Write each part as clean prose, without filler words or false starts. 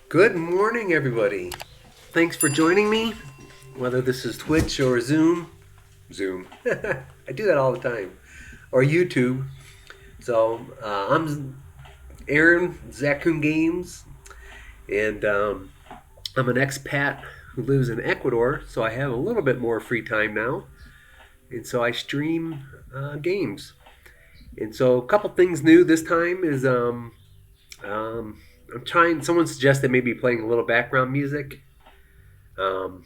Good morning, everybody. Thanks for joining me, whether this is Twitch or Zoom. Zoom. I do that all the time. Or YouTube. I'm Aaron, Zaccoon Games, and I'm an expat who lives in Ecuador, so I have a little bit more free time now. And so I stream games. And so a couple things new this time is um, I'm trying. Someone suggested maybe playing a little background music. Um,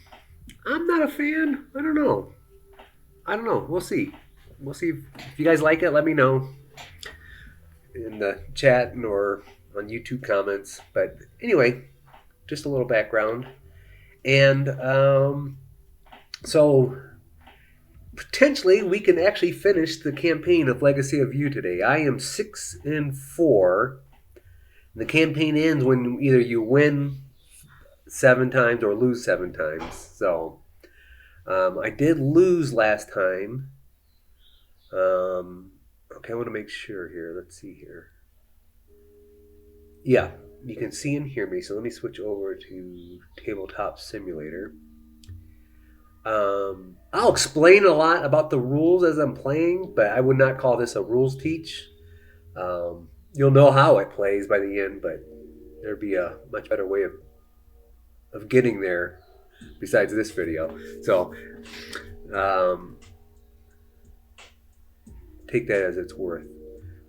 I'm not a fan. I don't know. I don't know. We'll see. We'll see if you guys like it. Let me know in the chat or on YouTube comments. But anyway, just a little background, and so potentially we can actually finish the campaign of Legacy of You today. I am 6-4. The campaign ends when either you win 7 times or lose 7 times. So I did lose last time. Okay, I want to make sure here. Let's see here. Yeah, you can see and hear me. So let me switch over to Tabletop Simulator. I'll explain a lot about the rules as I'm playing, but I would not call this a rules teach. You'll know how it plays by the end, but there'd be a much better way of getting there besides this video. So take that as it's worth.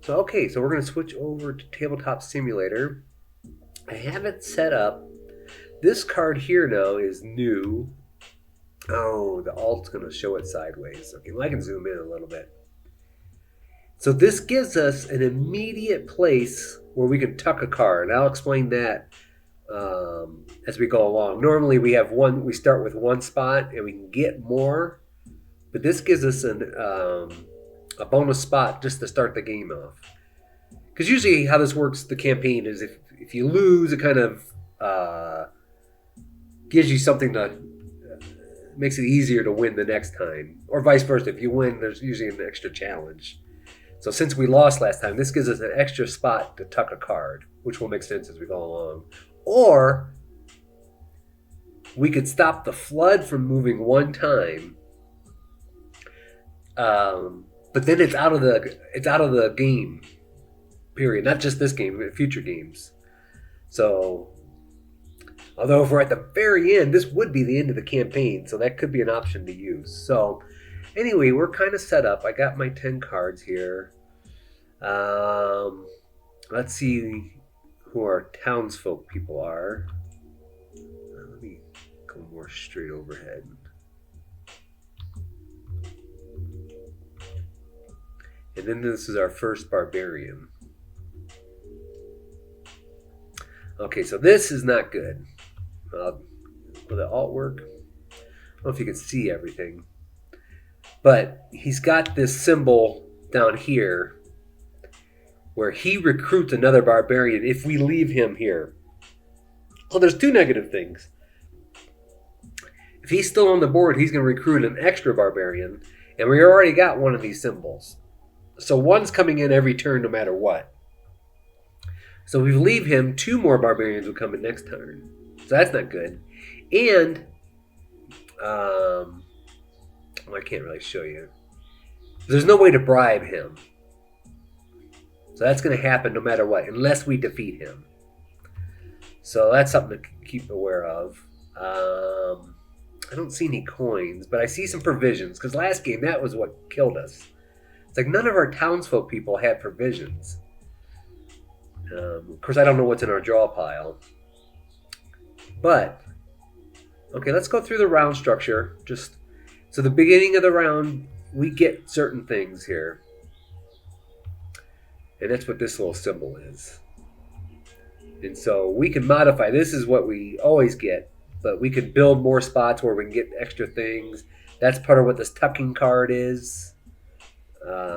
So okay, so we're going to switch over to Tabletop Simulator. I have it set up. This card here now is new. Oh, the alt's going to show it sideways. Okay, well, I can zoom in a little bit. So this gives us an immediate place where we can tuck a card. I'll explain that as we go along. Normally we we start with one spot and we can get more, but this gives us a bonus spot just to start the game off. Because usually how this works, the campaign, is if you lose, it kind of gives you something to makes it easier to win the next time, or vice versa. If you win, there's usually an extra challenge. So since we lost last time, this gives us an extra spot to tuck a card, which will make sense as we go along. Or we could stop the flood from moving one time, but then it's out of the game. Period. Not just this game, but future games. So, although if we're at the very end, this would be the end of the campaign, so that could be an option to use. So, anyway, we're kind of set up. I got my 10 cards here. Let's see who our townsfolk people are. Let me go more straight overhead. And then this is our first barbarian. Okay, so this is not good. Will the alt work? I don't know if you can see everything. But he's got this symbol down here where he recruits another barbarian if we leave him here. Well, there's two negative things. If he's still on the board, he's going to recruit an extra barbarian, and we already got one of these symbols. So one's coming in every turn no matter what. So if we leave him, 2 more barbarians will come in next turn. So that's not good. And well, I can't really show you. There's no way to bribe him. So that's going to happen no matter what, unless we defeat him. So that's something to keep aware of. I don't see any coins, but I see some provisions, because last game, that was what killed us. It's like none of our townsfolk people had provisions. Of course, I don't know what's in our draw pile. But, okay, let's go through the round structure. So the beginning of the round, we get certain things here. And that's what this little symbol is. And so we can modify. This is what we always get. But we can build more spots where we can get extra things. That's part of what this tucking card is.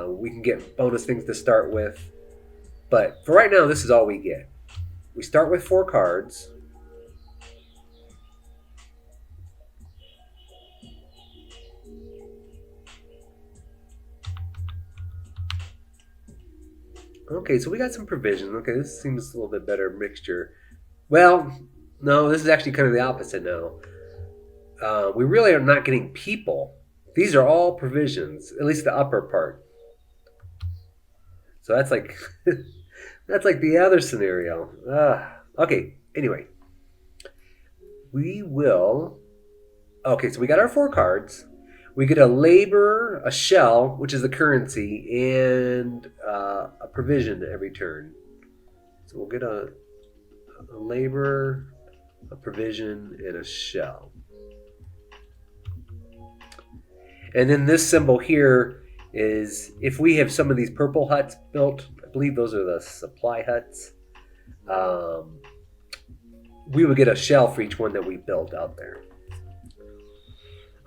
We can get bonus things to start with. But for right now, this is all we get. We start with 4 cards. Okay, so we got some provision. Okay, this seems a little bit better mixture. Well, No, this is actually kind of the opposite now. We really are not getting people. These are all provisions, at least the upper part. So that's like that's like the other scenario. Okay. Anyway, we will. Okay, so we got our 4 cards. We get a labor, a shell, which is the currency, and a provision every turn. So we'll get a labor, a provision, and a shell. And then this symbol here is if we have some of these purple huts built, I believe those are the supply huts, we would get a shell for each one that we built out there.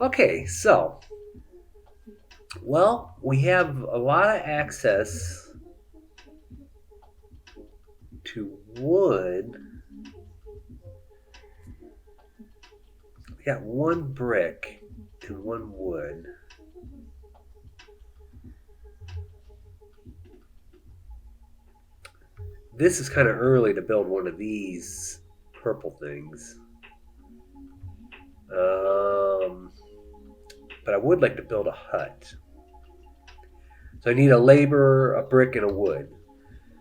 Okay, so, well, we have a lot of access to wood. We got 1 brick and 1 wood. This is kind of early to build one of these purple things. But I would like to build a hut. So I need a labor, a brick, and a wood.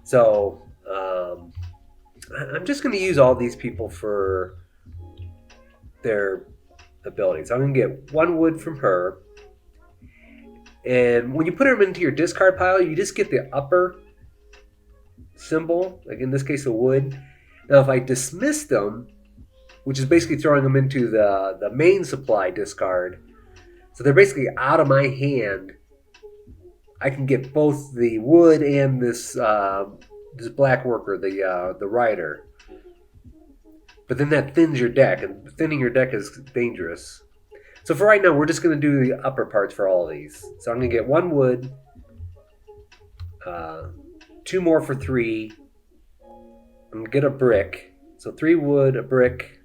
So I'm just going to use all these people for their abilities. I'm going to get 1 wood from her. And when you put them into your discard pile, you just get the upper symbol, like in this case the wood. Now if I dismiss them, which is basically throwing them into the main supply discard, so they're basically out of my hand, I can get both the wood and this black worker, the rider. But then that thins your deck, and thinning your deck is dangerous. So for right now, we're just going to do the upper parts for all of these. So I'm going to get 1 wood, 2 more for 3. I'm going to get a brick. So 3 wood, a brick,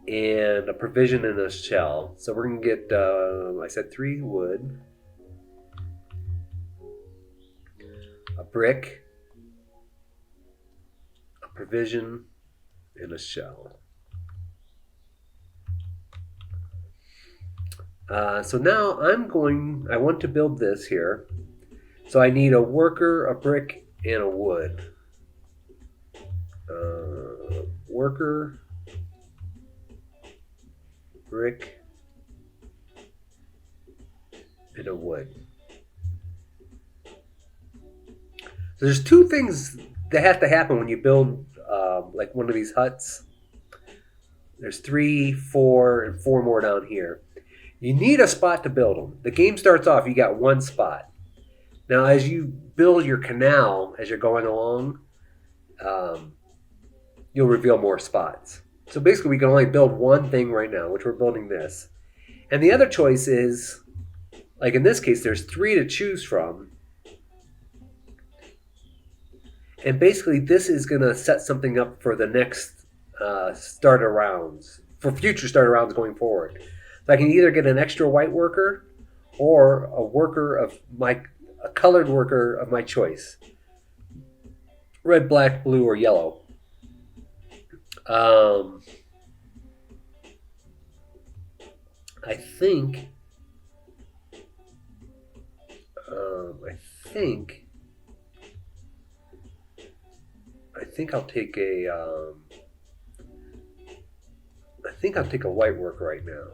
and a provision and a shell. So we're going to get, I said 3 wood, a brick, a provision, and a shell. So now I want to build this here. So I need a worker, a brick, and a wood. Worker, brick, and a wood. So there's 2 things that have to happen when you build like one of these huts. There's 3, 4, and 4 more down here. You need a spot to build them. The game starts off, you got 1 spot. Now, as you build your canal, as you're going along, you'll reveal more spots. So basically, we can only build 1 thing right now, which we're building this. And the other choice is, like in this case, there's 3 to choose from. And basically, this is going to set something up for the next starter rounds, for future starter rounds going forward. So I can either get an extra white worker or a colored worker of my choice. Red, black, blue, or yellow. I think I'll take a white worker right now.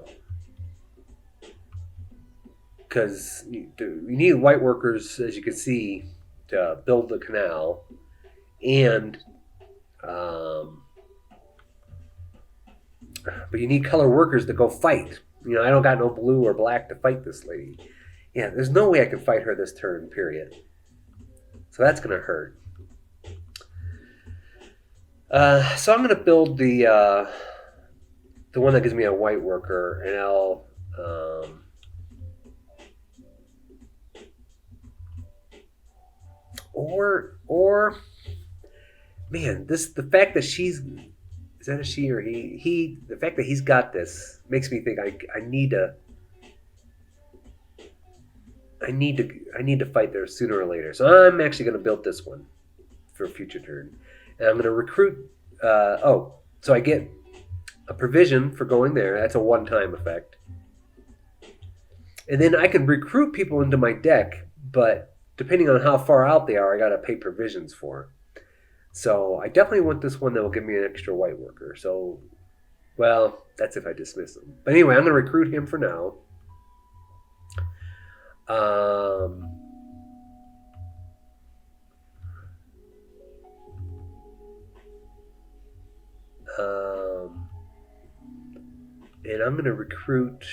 Because you need white workers, as you can see, to build the canal, and but you need color workers to go fight. I don't got no blue or black to fight this lady. Yeah, there's no way I can fight her this turn, period. So that's going to hurt. So I'm going to build the one that gives me a white worker, and I'll or man, the fact that she's, is that a she or he, the fact that he's got this makes me think I need to fight there sooner or later. So I'm actually going to build this one for a future turn. And I'm going to recruit. So I get a provision for going there. That's a one-time effect. And then I can recruit people into my deck, but depending on how far out they are, I got to pay provisions for. So I definitely want this one that will give me an extra white worker. So, well, that's if I dismiss him. But anyway, I'm going to recruit him for now. And I'm going to recruit.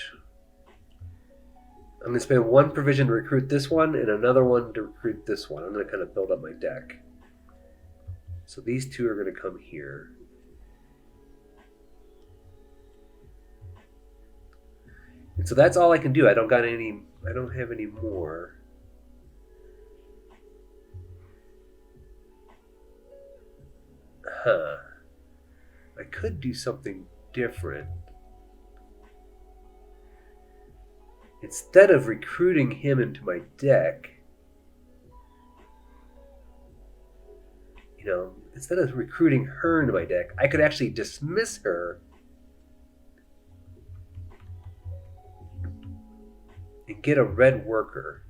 I'm going to spend one provision to recruit this one and another one to recruit this one. I'm going to kind of build up my deck. So these two are going to come here. And so that's all I can do. I don't have any more. I could do something different. Instead of recruiting him into my deck, instead of recruiting her into my deck, I could actually dismiss her and get a red worker.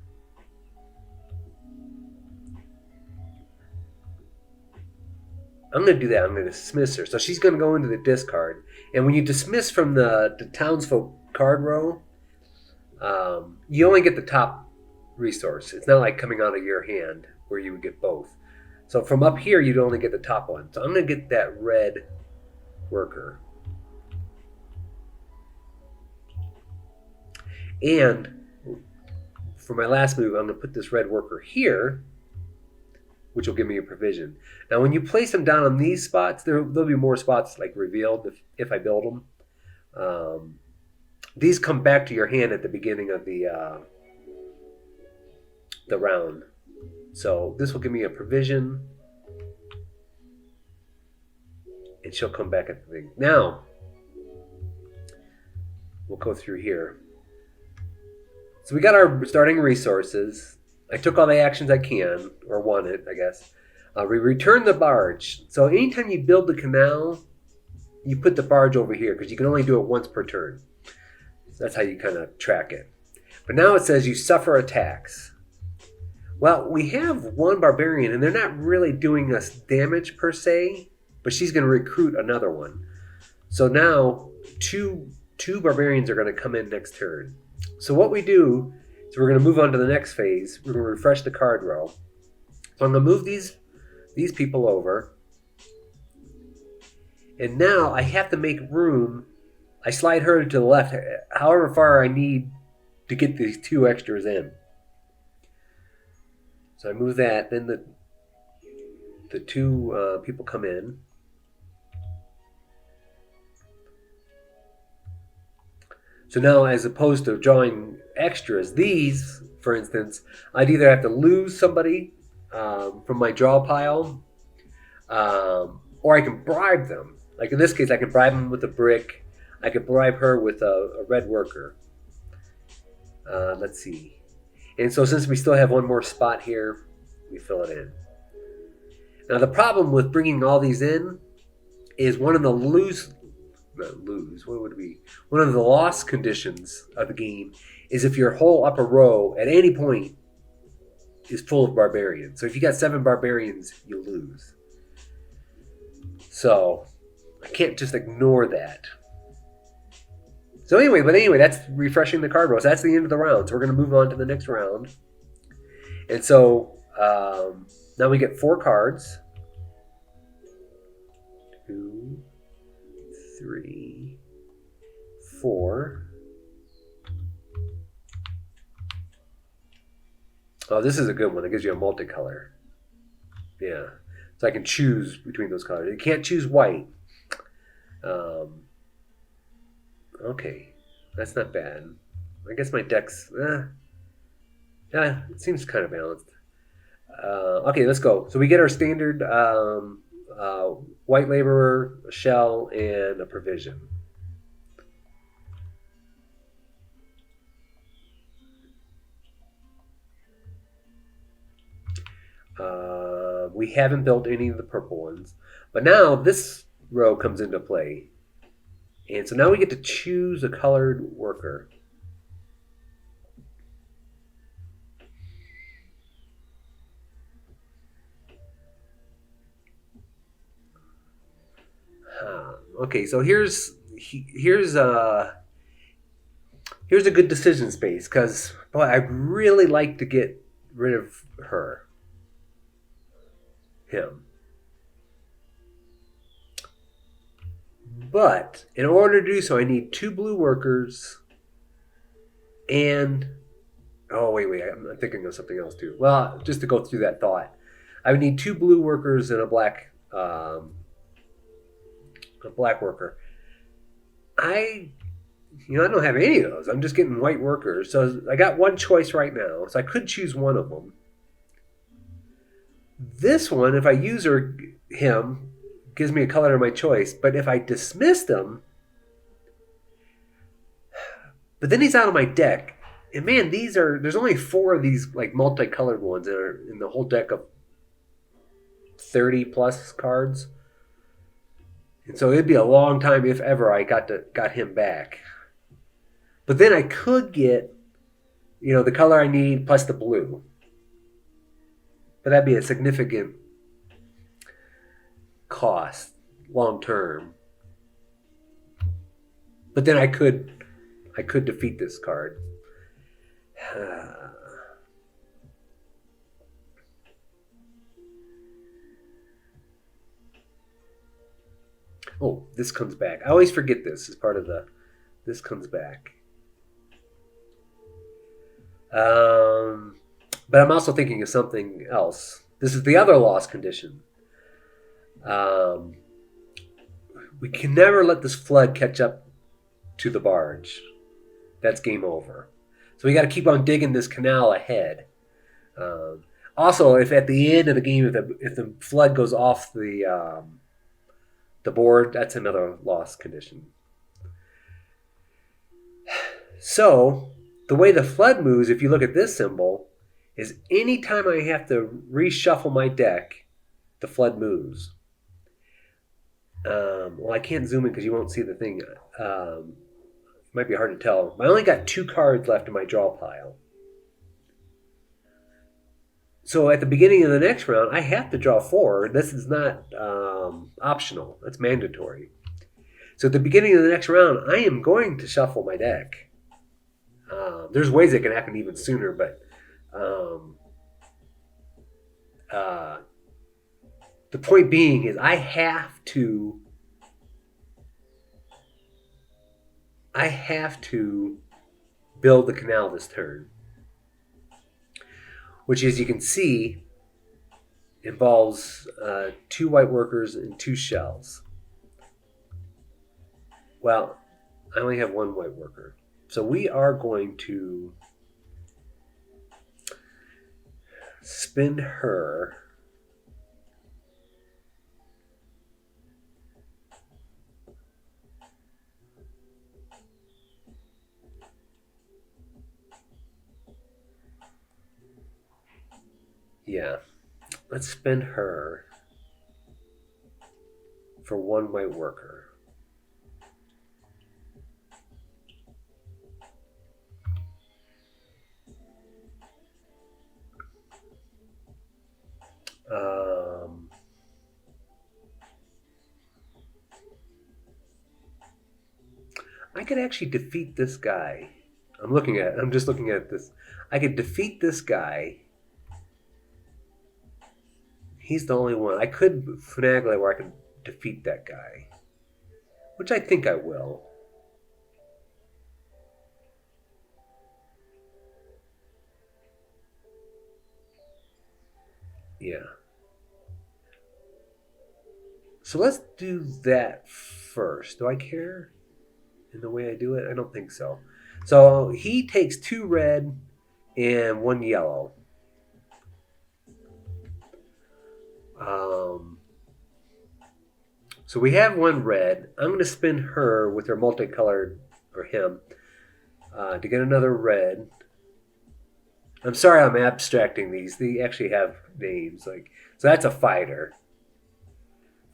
I'm going to do that. I'm going to dismiss her. So she's going to go into the discard. And when you dismiss from the townsfolk card row, you only get the top resource. It's not like coming out of your hand where you would get both. So from up here, you'd only get the top one. So I'm going to get that red worker. And for my last move, I'm going to put this red worker here, which will give me a provision. Now, when you place them down on these spots, there'll be more spots like revealed if I build them. These come back to your hand at the beginning of the round. So this will give me a provision. And she'll come back at the thing. Now, we'll go through here. So we got our starting resources. I took all the actions I can, or wanted, I guess. We returned the barge. So anytime you build the canal, you put the barge over here, because you can only do it once per turn. So that's how you kind of track it. But now it says you suffer attacks. Well, we have one barbarian, and they're not really doing us damage per se, but she's going to recruit another one. So now two barbarians are going to come in next turn. So what we do is we're going to move on to the next phase. We're going to refresh the card row. So I'm going to move these people over. And now I have to make room. I slide her to the left, however far I need to get these two extras in. So I move that. Then the two people come in. So now, as opposed to drawing extras, these, for instance, I'd either have to lose somebody from my draw pile, or I can bribe them. Like in this case, I can bribe them with a brick. I could bribe her with a red worker. Let's see. And so since we still have one more spot here, we fill it in. Now the problem with bringing all these in is one of the one of the loss conditions of the game is if your whole upper row at any point is full of barbarians. So if you got 7 barbarians, you lose. So I can't just ignore that. So anyway, that's refreshing the card row. So that's the end of the round. So we're going to move on to the next round. And so now we get 4 cards. 2, 3, 4. Oh, this is a good one. It gives you a multicolor. Yeah. So I can choose between those colors. You can't choose white. Okay. That's not bad. I guess my deck's... yeah, it seems kind of balanced. Okay, let's go. So we get our standard white laborer, a shell, and a provision. We haven't built any of the purple ones. But now this row comes into play. And so now we get to choose a colored worker. Okay, so here's a good decision space because boy, I'd really like to get rid of him. But in order to do so, I need 2 blue workers and oh wait, I'm thinking of something else too. Well, just to go through that thought, I would need 2 blue workers and a black worker. I don't have any of those. I'm just getting white workers. So I got one choice right now. So I could choose one of them. This one, if I use him, gives me a color of my choice. But if I dismiss him, but then he's out of my deck. And man, there's only 4 of these like multicolored ones that are in the whole deck of 30 plus cards. And so it'd be a long time if ever I got him back. But then I could get, the color I need plus the blue. But that'd be a significant cost long term. But then I could defeat this card. Oh, this comes back. I always forget this as part of this comes back. But I'm also thinking of something else. This is the other loss condition. We can never let this flood catch up to the barge. That's game over. So we got to keep on digging this canal ahead. Also, if at the end of the game, if the flood goes off the board, that's another loss condition. So the way the flood moves, if you look at this symbol, is anytime I have to reshuffle my deck, the flood moves. Well, I can't zoom in because you won't see the thing. It might be hard to tell. I only got 2 cards left in my draw pile. So at the beginning of the next round, I have to draw 4. This is not optional. That's mandatory. So at the beginning of the next round, I am going to shuffle my deck. There's ways it can happen even sooner, but the point being is I have to build the canal this turn, which, as you can see, involves 2 white workers and 2 shells. Well, I only have 1 white worker. So we are going to spin her. Yeah, let's spin her for 1 white worker. I could actually defeat this guy. I'm just looking at this. I could defeat this guy. He's the only one. I could finagle it where I could defeat that guy, which I think I will. Yeah. So let's do that first. Do I care in the way I do it? I don't think so. So he takes 2 red and 1 yellow. So we have 1 red. I'm going to spin her with her multicolored, or him, to get another red. I'm sorry I'm abstracting these. They actually have names. Like, so that's a fighter.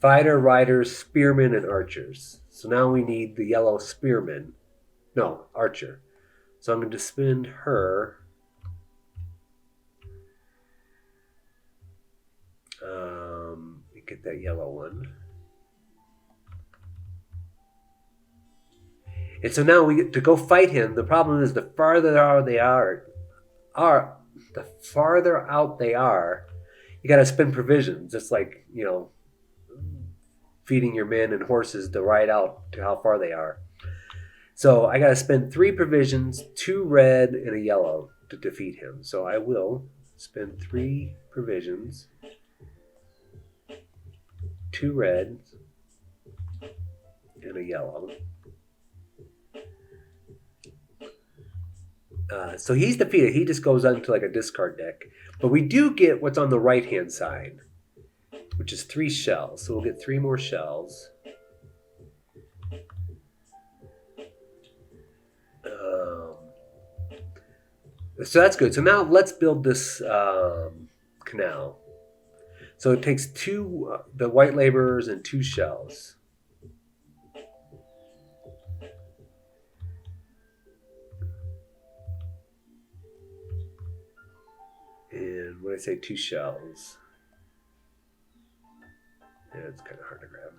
Fighter, riders, spearmen, and archers. So now we need the yellow spearman. No, archer. So I'm going to spend her. Get that yellow one. And so now we get to go fight him. The problem is the farther out they are the farther out they are, you got to spend provisions. It's like, feeding your men and horses to ride out to how far they are. So I got to spend 3 provisions, 2 red and a yellow to defeat him. So I will spend 3 provisions, 2 red and a yellow. So he's defeated. He just goes onto like a discard deck. But we do get what's on the right-hand side, which is 3 shells. So we'll get 3 more shells. So that's good. So now let's build this canal. So it takes 2, the white laborers and 2 shells. And when I say 2 shells, yeah, it's kind of hard to grab.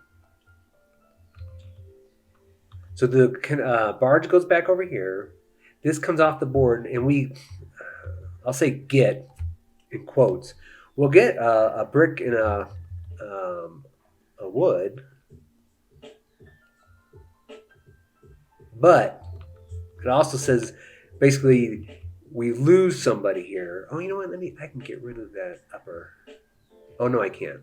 So the barge goes back over here. This comes off the board, and I'll say get, in quotes, we'll get a brick and a wood, but it also says basically we lose somebody here. Oh, you know what? I can get rid of that upper. Oh no, I can't.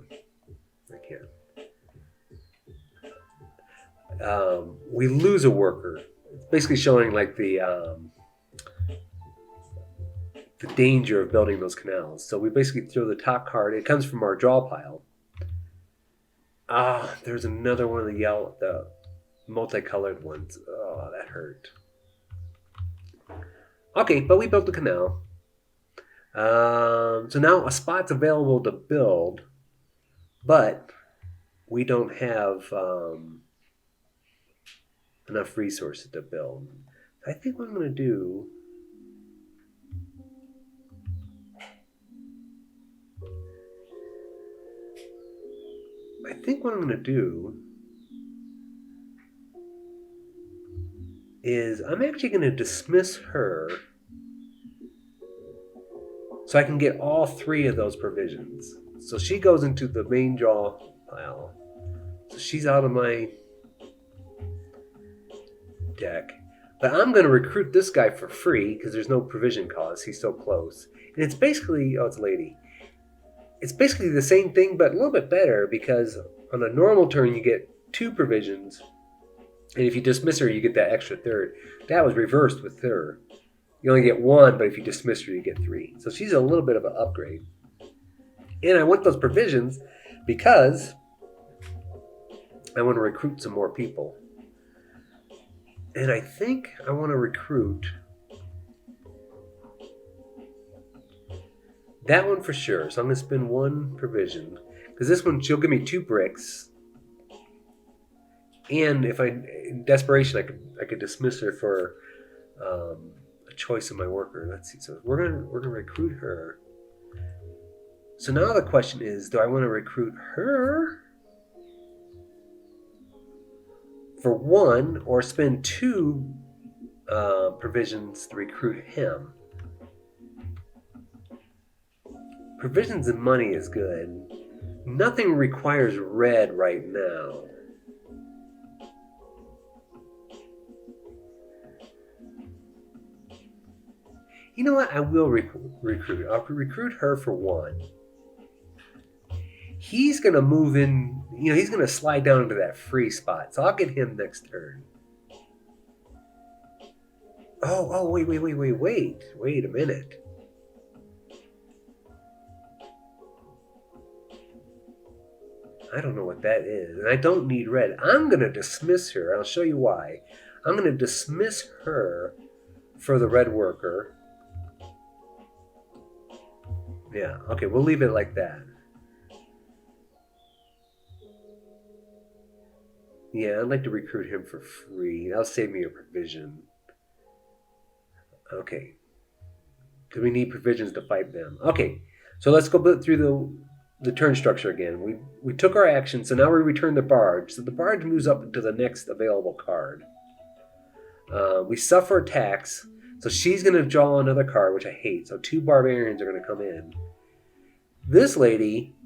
We lose a worker. It's basically showing like the danger of building those canals. So we basically throw the top card. It comes from our draw pile. There's another one of the multicolored ones. Oh, that hurt. Okay, but we built the canal. So now a spot's available to build, but we don't have enough resources to build. I think what I'm going to do is I'm actually going to dismiss her so I can get all 3 of those provisions. So she goes into the main draw pile. So she's out of my deck. But I'm going to recruit this guy for free because there's no provision cost. He's so close. And it's basically, it's a lady. It's basically the same thing, but a little bit better because on a normal turn you get 2 provisions. And if you dismiss her, you get that extra 3rd. That was reversed with her. You only get 1, but if you dismiss her, you get 3. So she's a little bit of an upgrade. And I want those provisions because I want to recruit some more people. And I think I want to recruit that one for sure. So I'm going to spend 1 provision. Because this one, she'll give me 2 bricks. And if in desperation, I could dismiss her for a choice of my worker. Let's see. So we're gonna recruit her. So now the question is, do I want to recruit her for 1 or spend 2 provisions to recruit him? Provisions and money is good. Nothing requires red right now. You know what? I will recruit. I'll recruit her for 1. He's going to move in. He's going to slide down into that free spot. So I'll get him next turn. Oh, wait. Wait a minute. I don't know what that is. And I don't need red. I'm going to dismiss her. I'll show you why. I'm going to dismiss her for the red worker. Yeah, okay, we'll leave it like that. Yeah, I'd like to recruit him for free. That'll save me a provision. Okay, because we need provisions to fight them. Okay, so let's go through the turn structure again. We took our action, so now we return the barge. So the barge moves up to the next available card. We suffer attacks, so she's going to draw another card, which I hate. So 2 barbarians are going to come in. This lady,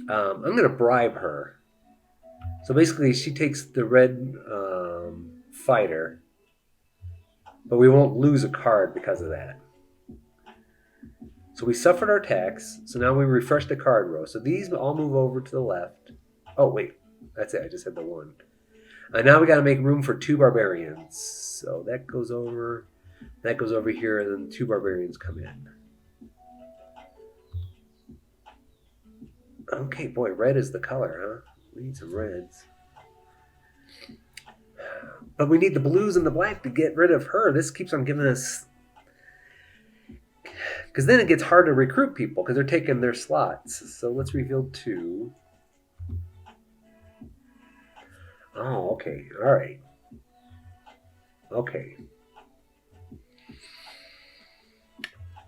I'm going to bribe her. So basically, she takes the red fighter, but we won't lose a card because of that. So we suffered our attacks, so now we refresh the card row. So these all move over to the left. Oh, wait, that's it. I just had the 1. And now we got to make room for 2 barbarians. So that goes over here, and then 2 barbarians come in. Okay, boy, red is the color, huh? We need some reds. But we need the blues and the black to get rid of her. This keeps on giving us... Because then it gets hard to recruit people because they're taking their slots. So let's reveal 2. Oh, okay. All right. Okay.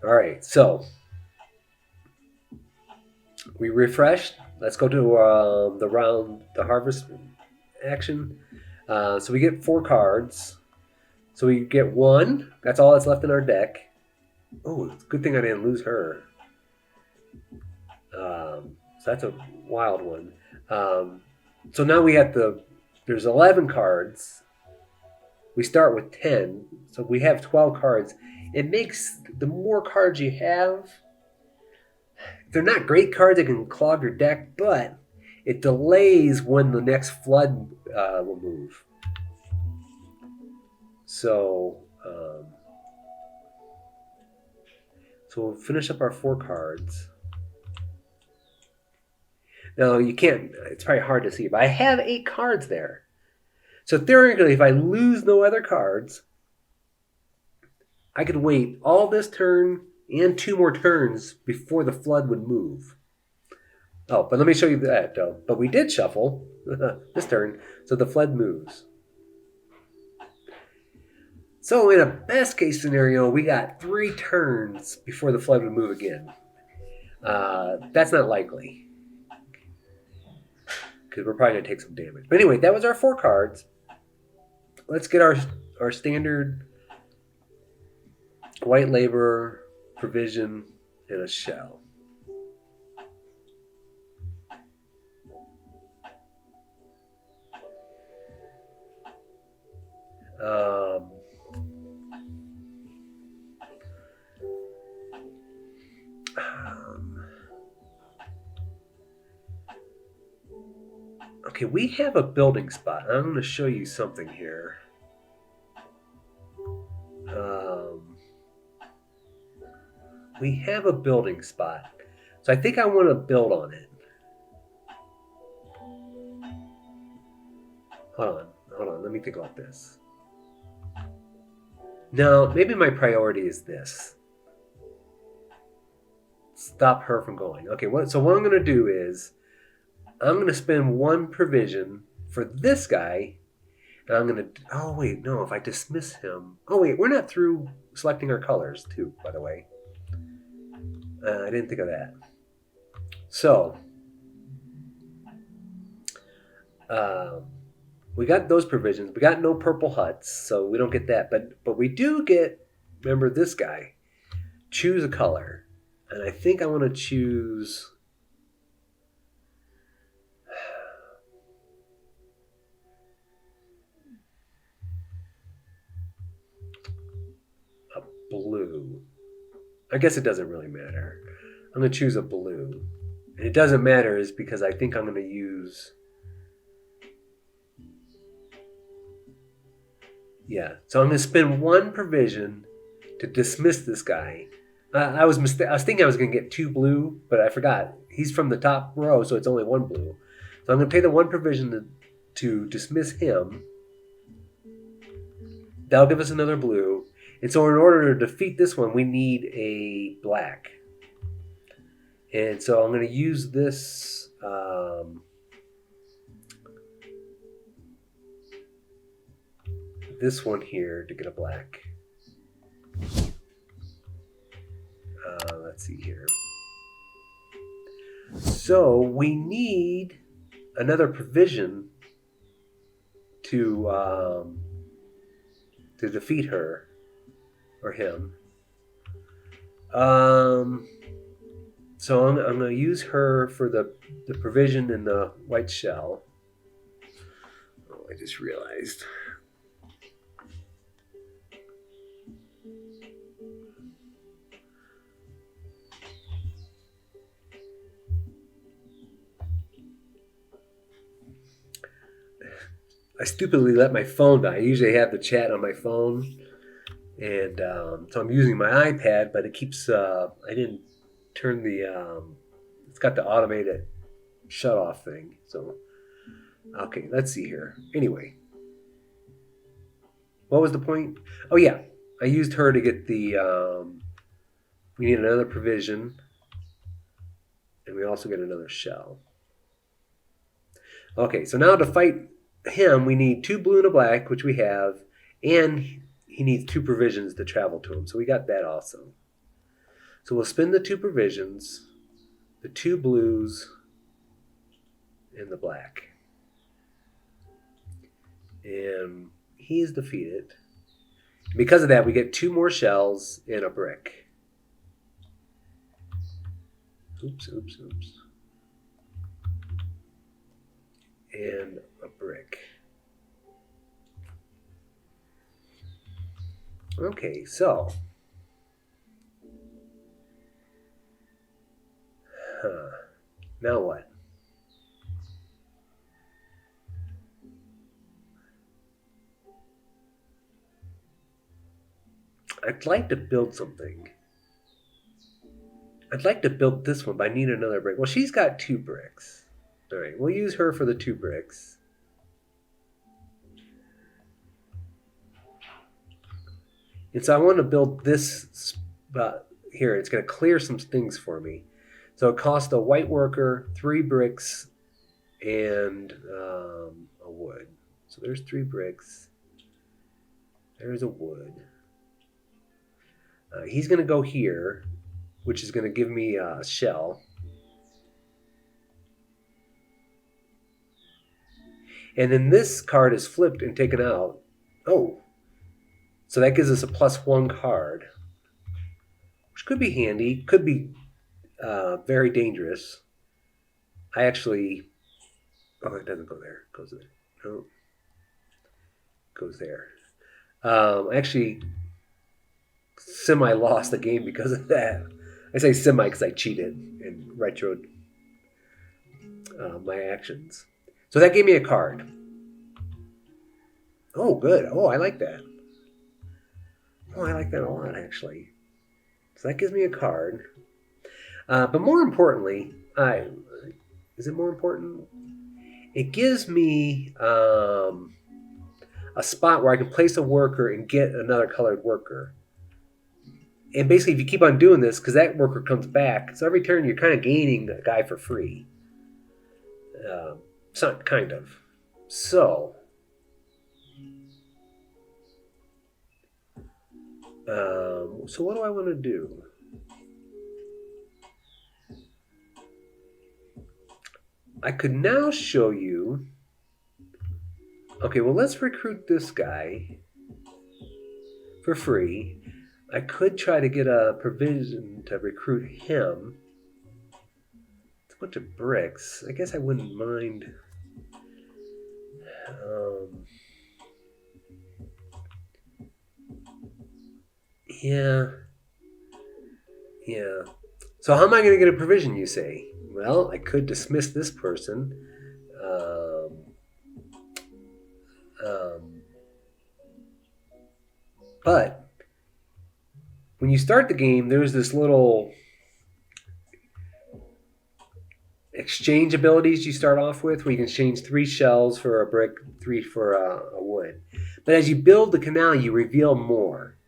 All right. So we refreshed. Let's go to the harvest action. So we get 4 cards. So we get 1. That's all that's left in our deck. Oh, it's a good thing I didn't lose her. So that's a wild one. So now we have there's 11 cards. We start with 10. So we have 12 cards. It makes the more cards you have, they're not great cards that can clog your deck, but it delays when the next flood will move. So we'll finish up our 4 cards. Now you can't, it's probably hard to see, but I have 8 cards there. So theoretically, if I lose no other cards, I could wait all this turn and 2 more turns before the flood would move. Oh, but let me show you that though. But we did shuffle this turn, so the flood moves. So in a best case scenario, we got 3 turns before the flood would move again. That's not likely, because we're probably going to take some damage. But anyway, that was our 4 cards. Let's get our standard white labor, provision, and a shell. Okay, we have a building spot. I'm going to show you something here. We have a building spot. So I think I want to build on it. Hold on. Let me think about this. No, maybe my priority is this. Stop her from going. Okay, so what I'm going to do is I'm going to spend 1 provision for this guy. And I'm going to... Oh, wait, no, if I dismiss him... Oh, wait, we're not through selecting our colors, too, by the way. I didn't think of that. So, we got those provisions. We got no purple huts, so we don't get that. But we do get, remember this guy, choose a color. And I think I want to choose... a blue. I guess it doesn't really matter. I'm going to choose a blue. And it doesn't matter is because I think I'm going to use... Yeah, so I'm going to spend 1 provision to dismiss this guy. I was thinking I was going to get 2 blue, but I forgot. He's from the top row, so it's only 1 blue. So I'm going to pay the 1 provision to dismiss him. That'll give us another blue. And so in order to defeat this one, we need a black. And so I'm going to use this this one here to get a black. Let's see here. So we need another provision to defeat her or him. So I'm going to use her for the provision in the white shell. Oh, I just realized. I stupidly let my phone die. I usually have the chat on my phone. And so I'm using my iPad, but it keeps, I didn't turn the, it's got the automated shut off thing. So, okay, let's see here. Anyway, what was the point? Oh, yeah, I used her to get the, we need another provision. And we also get another shell. Okay, so now to fight him, we need 2 blue and a black, which we have, and he needs 2 provisions to travel to him. So we got that also. So we'll spin the 2 provisions, the 2 blues, and the black. And he is defeated. Because of that, we get 2 more shells and a brick. Oops. And a brick. Okay, so. Now what? I'd like to build something. I'd like to build this one, but I need another brick. Well, she's got 2 bricks. All right, we'll use her for the 2 bricks. And so I want to build this spot here. It's going to clear some things for me. So it costs a white worker, 3 bricks, and a wood. So there's 3 bricks. There's a wood. He's going to go here, which is going to give me a shell. And then this card is flipped and taken out. Oh, so that gives us a +1 card, which could be handy, could be very dangerous. I actually, oh, it doesn't go there. It goes there. No, it goes there. I actually semi-lost the game because of that. I say semi because I cheated and retroed my actions. So that gave me a card. Oh, good. Oh, I like that. Oh, I like that a lot, actually. So that gives me a card. But more importantly, is it more important? It gives me a spot where I can place a worker and get another colored worker. And basically, if you keep on doing this, because that worker comes back, so every turn you're kind of gaining a guy for free. Kind of. So, what do I want to do? I could now show you. Okay, well, let's recruit this guy for free. I could try to get a provision to recruit him. It's a bunch of bricks. I guess I wouldn't mind. Yeah. So how am I going to get a provision, you say? Well, I could dismiss this person. But when you start the game, there's this little exchange abilities you start off with where you can exchange 3 shells for a brick, 3 for a wood. But as you build the canal, you reveal more.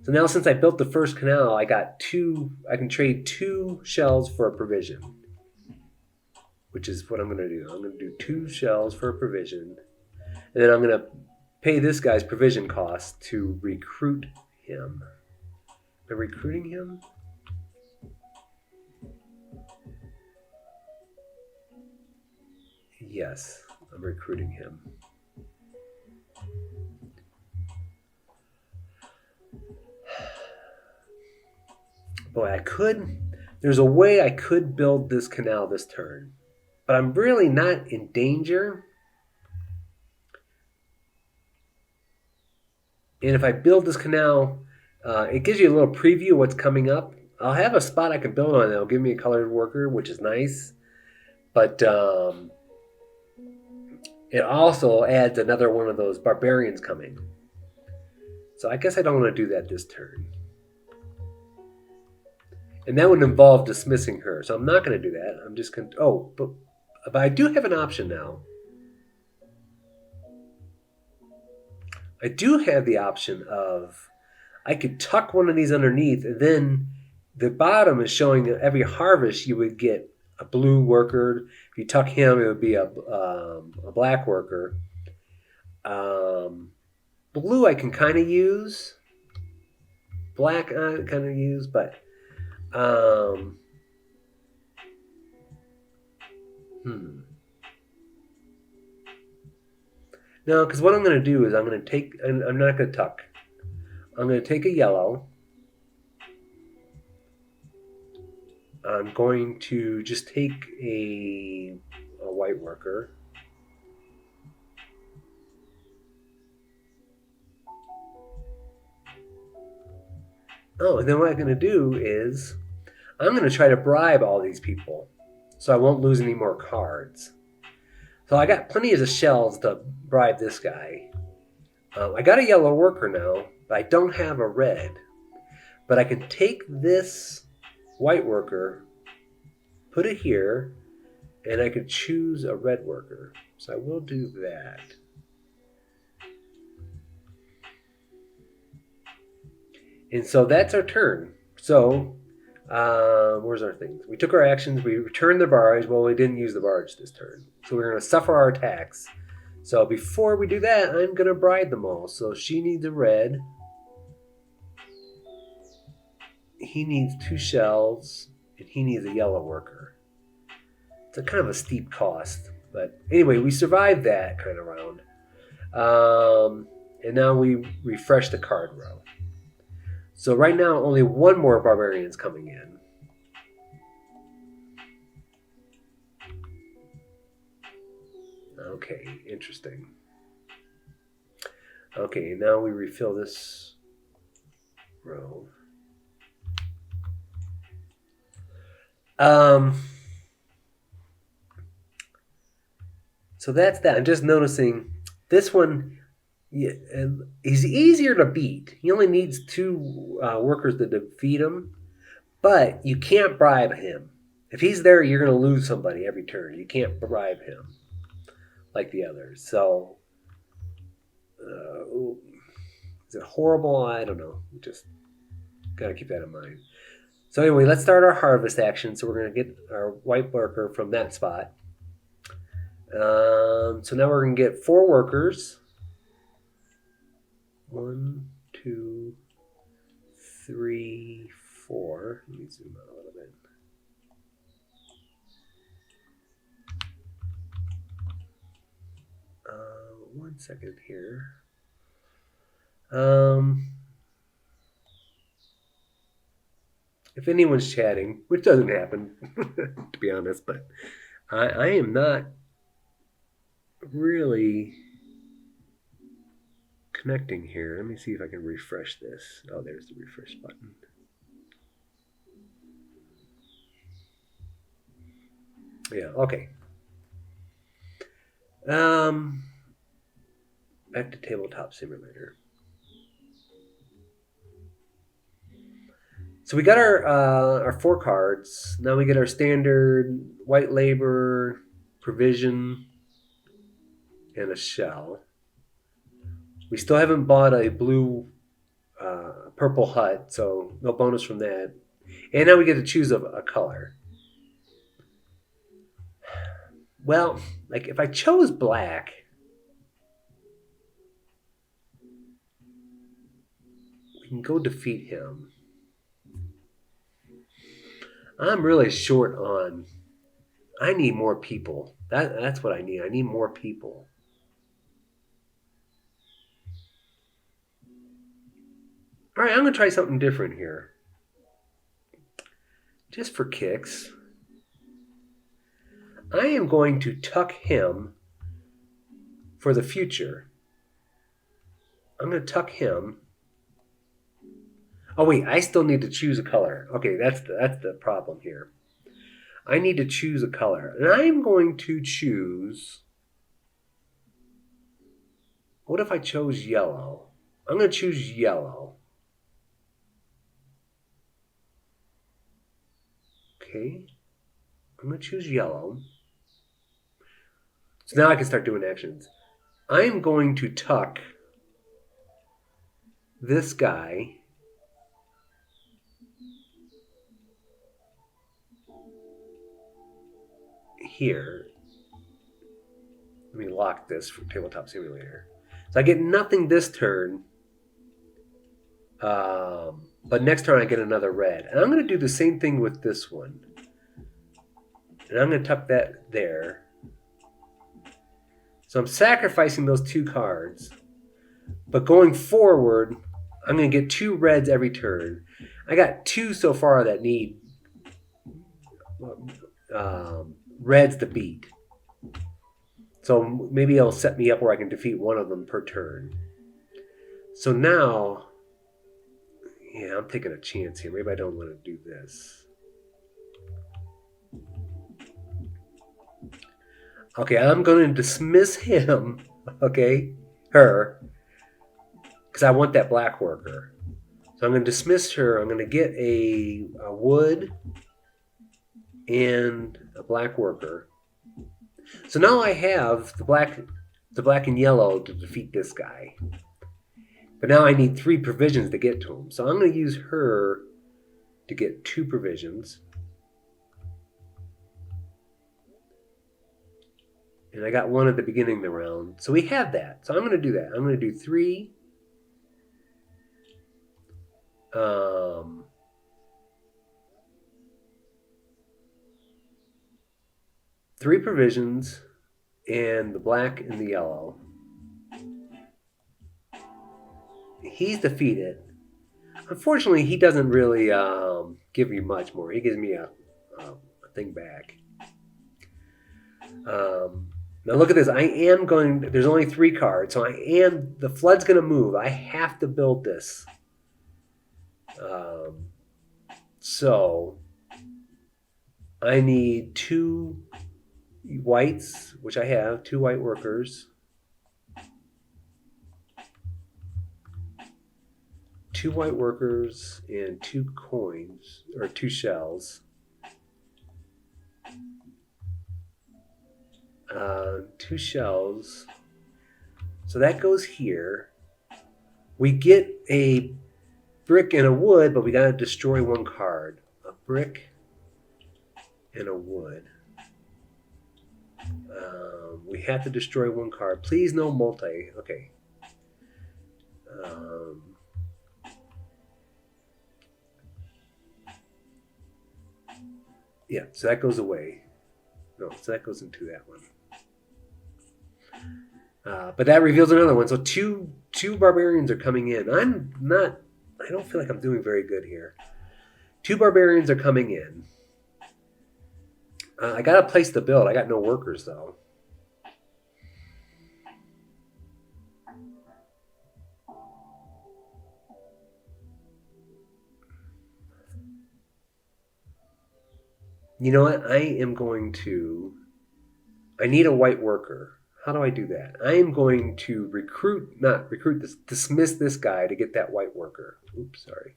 So now since I built the first canal, I can trade 2 shells for a provision, which is what I'm going to do. I'm going to do 2 shells for a provision, and then I'm going to pay this guy's provision cost to recruit him. Am I recruiting him? Yes, I'm recruiting him. Boy, there's a way I could build this canal this turn, but I'm really not in danger. And if I build this canal, it gives you a little preview of what's coming up. I'll have a spot I can build on that'll give me a colored worker, which is nice. But it also adds another one of those barbarians coming. So I guess I don't want to do that this turn. And that would involve dismissing her. So I'm not going to do that. I'm just going to... Oh, but I do have an option now. I do have the option of... I could tuck one of these underneath, and then the bottom is showing that every harvest you would get a blue worker. If you tuck him, it would be a black worker. Blue I can kind of use. Black I kind of use, but... No, because what I'm going to do is I'm not going to tuck. I'm going to take a yellow. I'm going to just take a white worker. Oh, and then what I'm going to do is I'm going to try to bribe all these people so I won't lose any more cards. So I got plenty of the shells to bribe this guy. I got a yellow worker now, but I don't have a red. But I can take this white worker, put it here, and I could choose a red worker. So I will do that. And so that's our turn. So, where's our things? We took our actions. We returned the barge. Well, we didn't use the barge this turn. So we're going to suffer our attacks. So before we do that, I'm going to bribe them all. So she needs a red. He needs 2 shells. And he needs a yellow worker. It's a kind of a steep cost. But anyway, we survived that kind of round. And now we refresh the card row. So right now, only one more barbarian's coming in. Okay, interesting. Okay, now we refill this row. So that's that. I'm just noticing this one, he's easier to beat. He only needs 2 workers to defeat him, but you can't bribe him. If he's there, you're going to lose somebody every turn. You can't bribe him like the others. So, is it horrible? I don't know. We just got to keep that in mind. So anyway, let's start our harvest action. So we're going to get our white worker from that spot. So now we're going to get 4 workers. 1, 2, 3, 4. Let me zoom out a little bit. One second here. If anyone's chatting, which doesn't happen, to be honest, but I am not really connecting here. Let me see if I can refresh this. Oh, there's the refresh button. Yeah, okay. Back to Tabletop Simulator. So we got our 4 cards. Now we get our standard white labor, provision, and a shell. We still haven't bought a blue purple hut, so no bonus from that. And now we get to choose a color. Well, like if I chose black, we can go defeat him. I'm really short on. I need more people. That's what I need. I need more people. All right, I'm going to try something different here. Just for kicks. I am going to tuck him for the future. I'm going to tuck him. Oh wait, I still need to choose a color. Okay, that's the problem here. I need to choose a color. And I'm going to choose... What if I chose yellow? I'm going to choose yellow. Okay. I'm going to choose yellow. So now I can start doing actions. I'm going to tuck this guy here. Let me lock this for Tabletop Simulator. So I get nothing this turn. But next turn I get another red. And I'm going to do the same thing with this one. And I'm going to tuck that there. So I'm sacrificing those 2 cards. But going forward, I'm going to get 2 reds every turn. I got 2 so far that need reds to beat. So maybe it'll set me up where I can defeat one of them per turn. So now, yeah, I'm taking a chance here. Maybe I don't want to do this. Okay, I'm going to dismiss him, okay, her, because I want that black worker. So I'm going to dismiss her. I'm going to get a wood and a black worker. So now I have the black and yellow to defeat this guy. But now I need 3 provisions to get to him. So I'm going to use her to get 2 provisions. And I got 1 at the beginning of the round. So we have that. So I'm going to do that. I'm going to do 3. 3 provisions and the black and the yellow. He's defeated. Unfortunately, he doesn't really give me much more. He gives me a thing back. Now look at this. I am going... There's only 3 cards, so the flood's going to move. I have to build this. So I need 2 whites, which I have, 2 white workers. 2 white workers and 2 coins, or 2 shells. 2 shells. So that goes here. We get a brick and a wood, but we gotta destroy 1 card. A brick and a wood. We have to destroy 1 card. Please no multi. Okay. Yeah, so that goes away. No, so that goes into that one. But that reveals another one. So two barbarians are coming in. I don't feel like I'm doing very good here. 2 barbarians are coming in. I got a place to build. I got no workers, though. You know what? I need a white worker. How do I do that? I am going to dismiss this guy to get that white worker. Oops, sorry.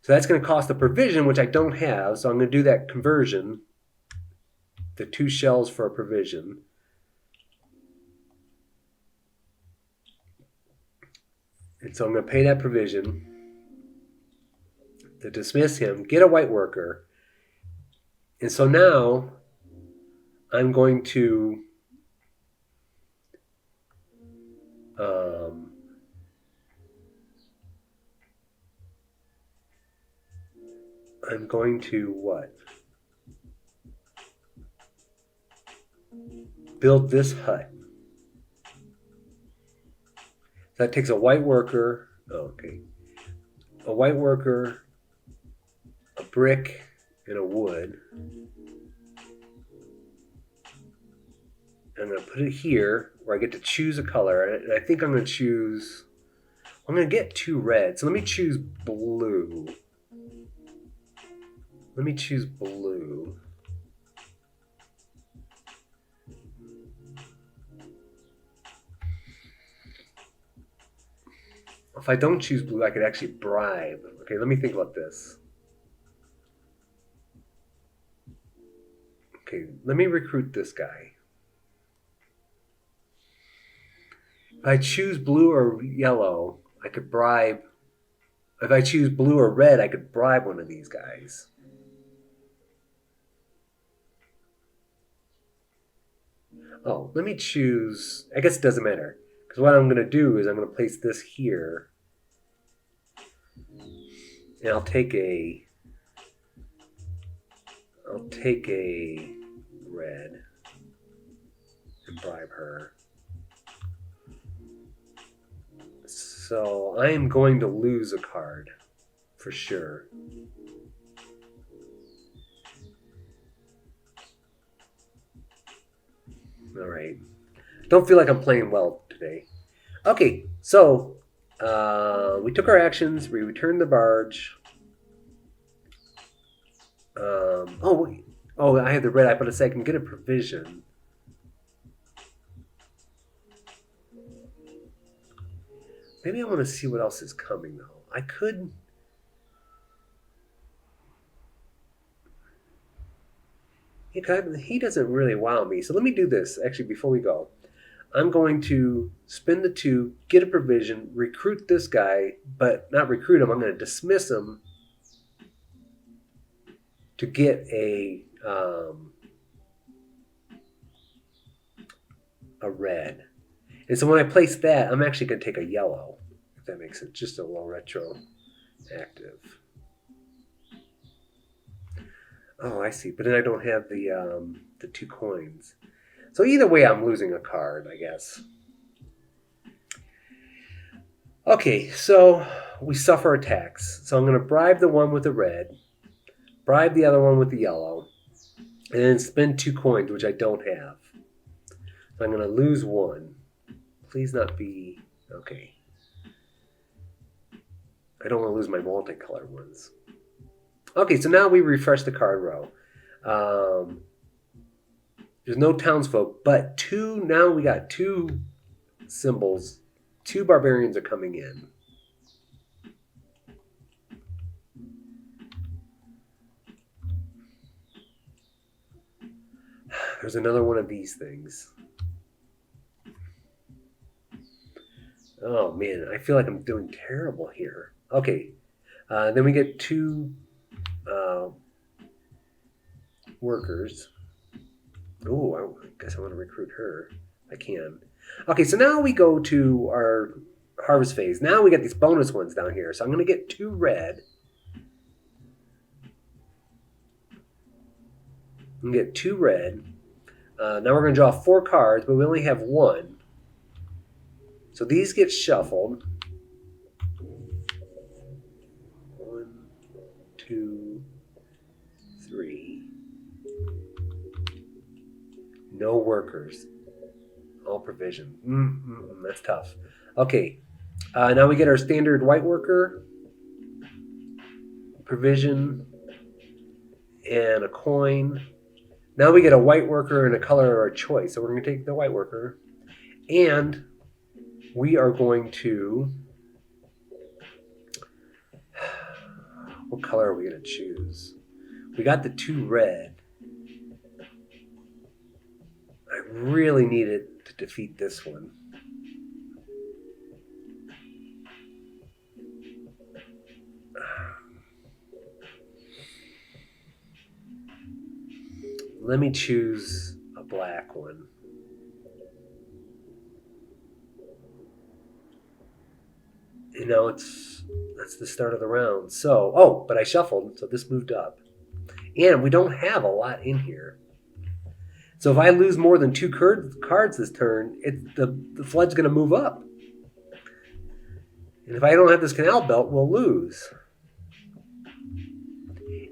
So that's going to cost a provision, which I don't have. So I'm going to do that conversion. The 2 shells for a provision. And so I'm going to pay that provision. to dismiss him, get a white worker. And so now I'm going to what? Build this hut. That takes a white worker. Oh, okay. A white worker, a brick, and a wood. I'm going to put it here where I get to choose a color. And I think I'm going to choose... I'm going to get 2 red. So let me choose blue. Let me choose blue. If I don't choose blue, I could actually bribe. Okay, let me think about this. Okay, let me recruit this guy. If I choose blue or yellow, I could bribe. If I choose blue or red, I could bribe one of these guys. Oh, let me choose... I guess it doesn't matter. Because what I'm going to do is I'm going to place this here. And I'll take a red and bribe her. So I am going to lose a card for sure. All right. Don't feel like I'm playing well today. Okay, so we took our actions. We returned the barge. I have the red eye, but I can get a provision. Maybe I want to see what else is coming, though. I could... He doesn't really wow me. So let me do this, actually, before we go. I'm going to spend the 2, get a provision, recruit this guy, but not recruit him. I'm going to dismiss him to get a red. And so when I place that, I'm actually going to take a yellow, if that makes it just a little retro active. Oh, I see. But then I don't have the 2 coins. So either way, I'm losing a card, I guess. Okay, so we suffer attacks. So I'm going to bribe the one with the red, bribe the other one with the yellow, and then spend 2 coins, which I don't have. So I'm going to lose 1. Please not be... Okay. I don't want to lose my multicolored ones. Okay, so now we refresh the card row. There's no townsfolk, but now we got 2 symbols. 2 barbarians are coming in. There's another one of these things. Oh man, I feel like I'm doing terrible here. Okay, then we get 2 workers. Oh, I guess I want to recruit her. I can. Okay, so now we go to our harvest phase. Now we got these bonus ones down here. So I'm going to get 2 red. I'm going to get 2 red. Now we're going to draw 4 cards, but we only have 1. So these get shuffled. 1, 2, 3. No workers. All provision. That's tough. Okay. Now we get our standard white worker, provision, and a coin. Now we get a white worker and a color of our choice. So we're going to take the white worker. And we are going to... What color are we going to choose? We got the 2 red. I really need it to defeat this one. Let me choose a black one. And now that's the start of the round. So, but I shuffled, so this moved up. And we don't have a lot in here. So if I lose more than 2 cards this turn, the flood's going to move up. And if I don't have this canal belt, we'll lose.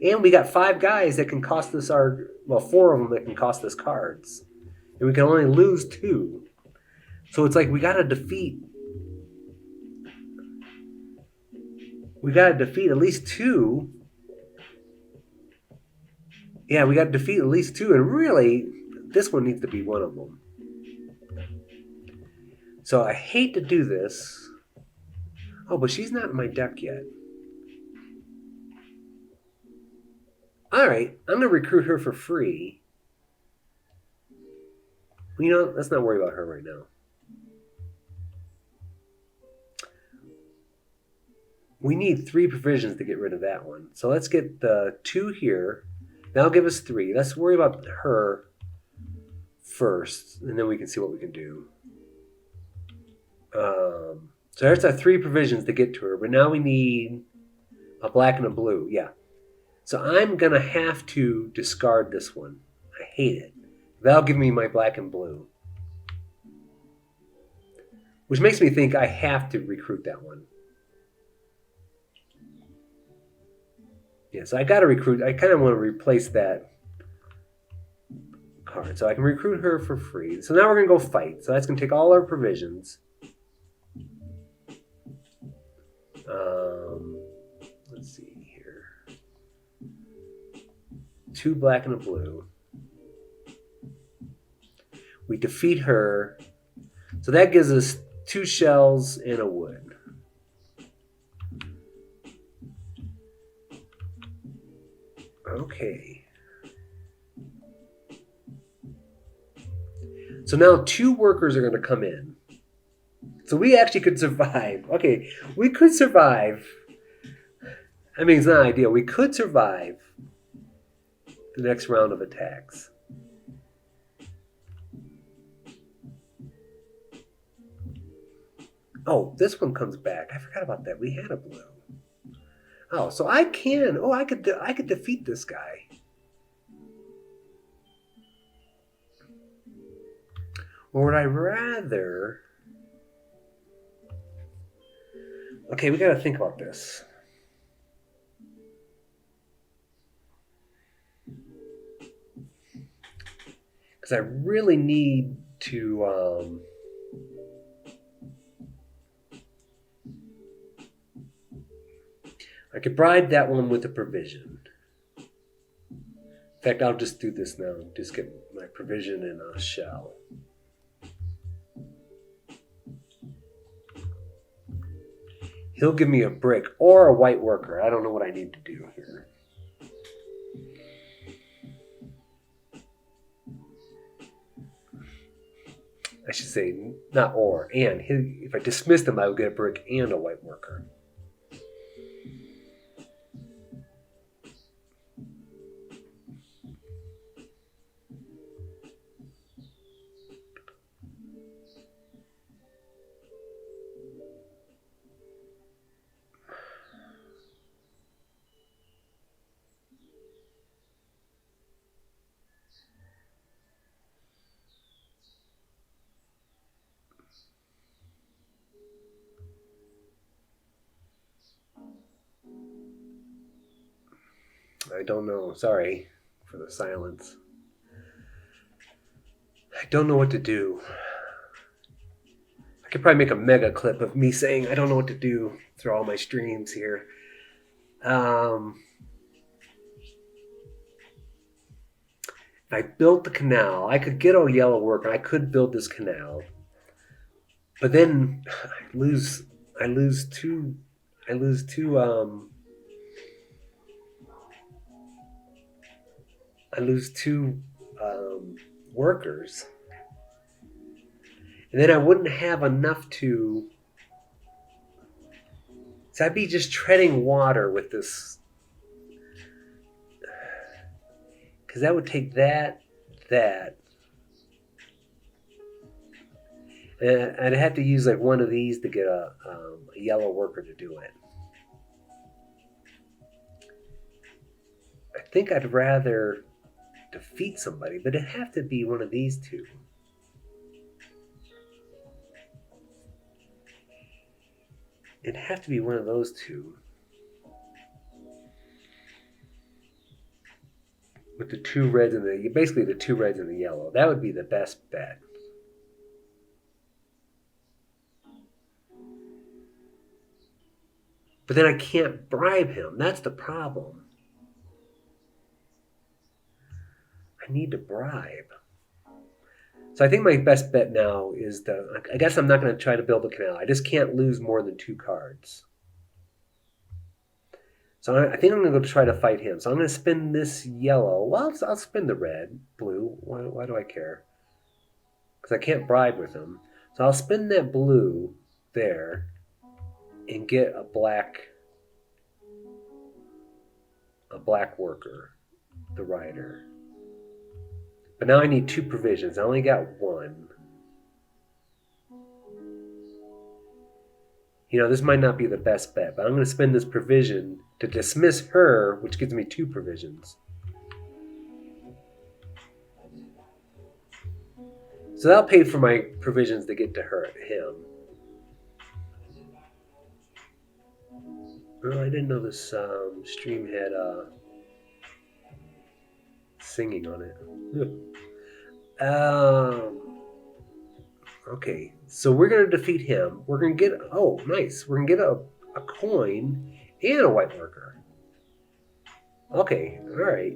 And we got 5 guys that can cost us 4 of them that can cost us cards. And we can only lose 2. So it's like we got to defeat at least 2. Yeah, we got to defeat at least 2. And really, this one needs to be one of them. So I hate to do this. Oh, but she's not in my deck yet. All right, I'm going to recruit her for free. Well, let's not worry about her right now. We need 3 provisions to get rid of that one. So let's get the 2 here. That'll give us 3. Let's worry about her first, and then we can see what we can do. So there's our 3 provisions to get to her, but now we need a black and a blue. Yeah. So I'm going to have to discard this one. I hate it. That'll give me my black and blue. Which makes me think I have to recruit that one. Yeah, so I got to recruit. I kind of want to replace that card. So I can recruit her for free. So now we're going to go fight. So that's going to take all our provisions. Let's see here. 2 black and a blue. We defeat her. So that gives us 2 shells and a wood. Okay. So now 2 workers are going to come in. So we actually could survive. Okay, we could survive. I mean, it's not ideal. We could survive the next round of attacks. Oh, this one comes back. I forgot about that. We had a blue. Oh, so I can. Oh, I could defeat this guy. Or would I rather? Okay, we got to think about this. Because I really need to. I could bribe that one with a provision. In fact, I'll just do this now. Just get my provision in a shell. He'll give me a brick or a white worker. I don't know what I need to do here. I should say not or, and. If I dismissed him, I would get a brick and a white worker. I don't know. Sorry for the silence. I don't know what to do. I could probably make a mega clip of me saying I don't know what to do through all my streams here. If I built the canal, I could get a yellow worker. I could build this canal, but then I lose two workers. And then I wouldn't have enough to... So I'd be just treading water with this. Because that would take that that. And I'd have to use like one of these to get a yellow worker to do it. I think I'd rather defeat somebody, but it'd have to be one of these two. It'd have to be one of those two. With the two reds and basically the two reds and the yellow. That would be the best bet. But then I can't bribe him. That's the problem. I need to bribe. So I think my best bet now is I guess I'm not going to try to build a canal. I just can't lose more than 2 cards. So I think I'm going to go try to fight him. So I'm going to spin this yellow. Well, I'll spin the red, blue. Why do I care? Because I can't bribe with him. So I'll spin that blue there and get a black worker, the rider. But now I need 2 provisions. I only got 1. You know, this might not be the best bet, but I'm going to spend this provision to dismiss her, which gives me 2 provisions. So that'll pay for my provisions to get to him. Oh, I didn't know this stream had singing on it. Okay, so we're going to defeat him. We're going to get, oh, nice. We're going to get a coin and a white worker. Okay, all right.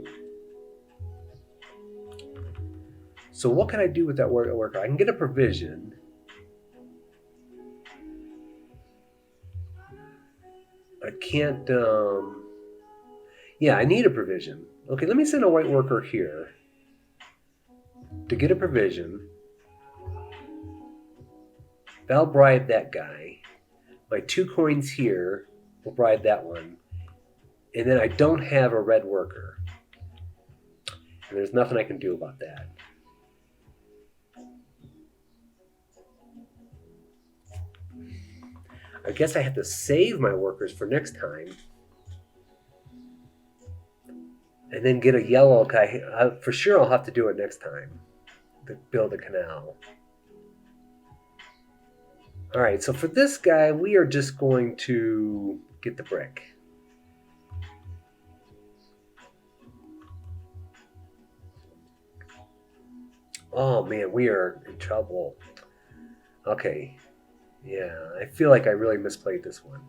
So what can I do with that worker? I can get a provision. I can't, yeah, I need a provision. Okay, let me send a white worker here to get a provision. That'll bribe that guy. My 2 coins here will bribe that one. And then I don't have a red worker. And there's nothing I can do about that. I guess I have to save my workers for next time. And then get a yellow guy. For sure I'll have to do it next time. To build a canal. Alright, so for this guy, we are just going to get the brick. Oh man, we are in trouble. Okay. Yeah, I feel like I really misplayed this one.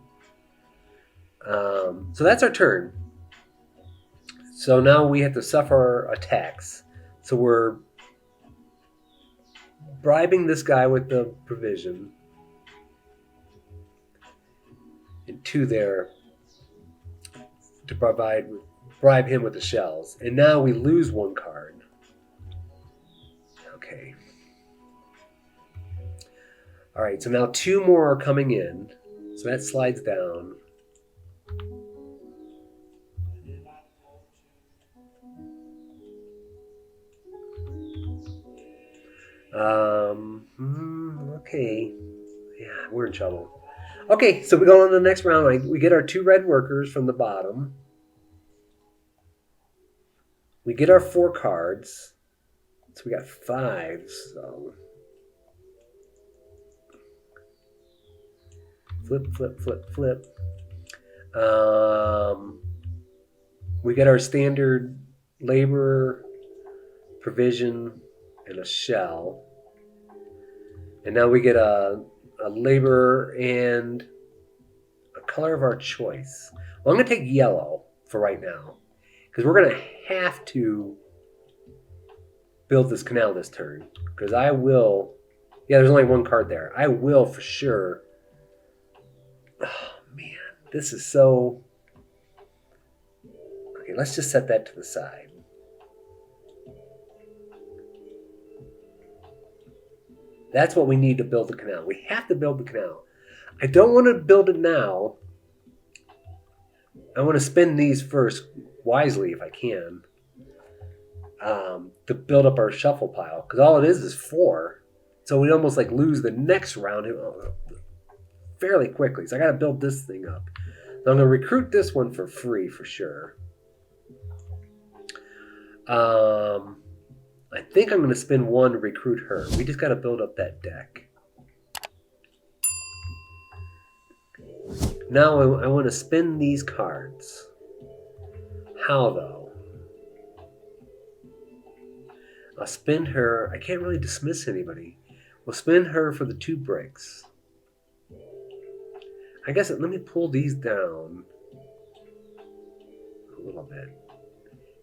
So that's our turn. So now we have to suffer attacks. So we're bribing this guy with the provision. And 2 there to bribe him with the shells. And now we lose 1 card. Okay. All right, so now 2 more are coming in. So that slides down. Okay. Yeah, we're in trouble. Okay, so we go on to the next round. We get our 2 red workers from the bottom. We get our 4 cards. So we got 5. So flip, flip, flip, flip. We get our standard labor, provision, and a shell. And now we get a labor and a color of our choice. Well, I'm going to take yellow for right now. Because we're going to have to build this canal this turn. Because I will... Yeah, there's only 1 card there. I will for sure... Oh, man. This is so... Okay, let's just set that to the side. That's what we need to build the canal. We have to build the canal. I don't want to build it now. I want to spend these first wisely if I can. to build up our shuffle pile, because all it is 4. So we almost like lose the next round fairly quickly. So I got to build this thing up. Now I'm going to recruit this one for free for sure. I think I'm going to spend 1 to recruit her. We just got to build up that deck. Now I want to spin these cards. How though? I'll spin her. I can't really dismiss anybody. We'll spin her for the 2 bricks. I guess let me pull these down a little bit.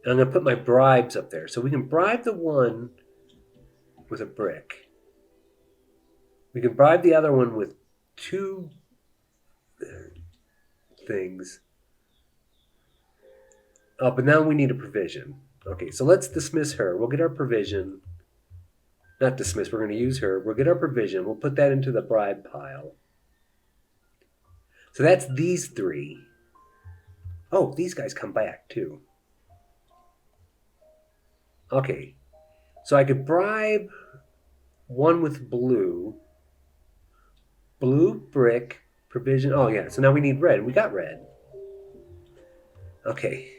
And I'm going to put my bribes up there. So we can bribe the one with a brick. We can bribe the other one with 2 things. Oh, but now we need a provision. Okay, so let's dismiss her. We'll get our provision. Not dismiss, we're going to use her. We'll get our provision. We'll put that into the bribe pile. So that's these 3. Oh, these guys come back too. Okay, so I could bribe one with blue. Blue, brick, provision. Oh, yeah, so now we need red. We got red. Okay.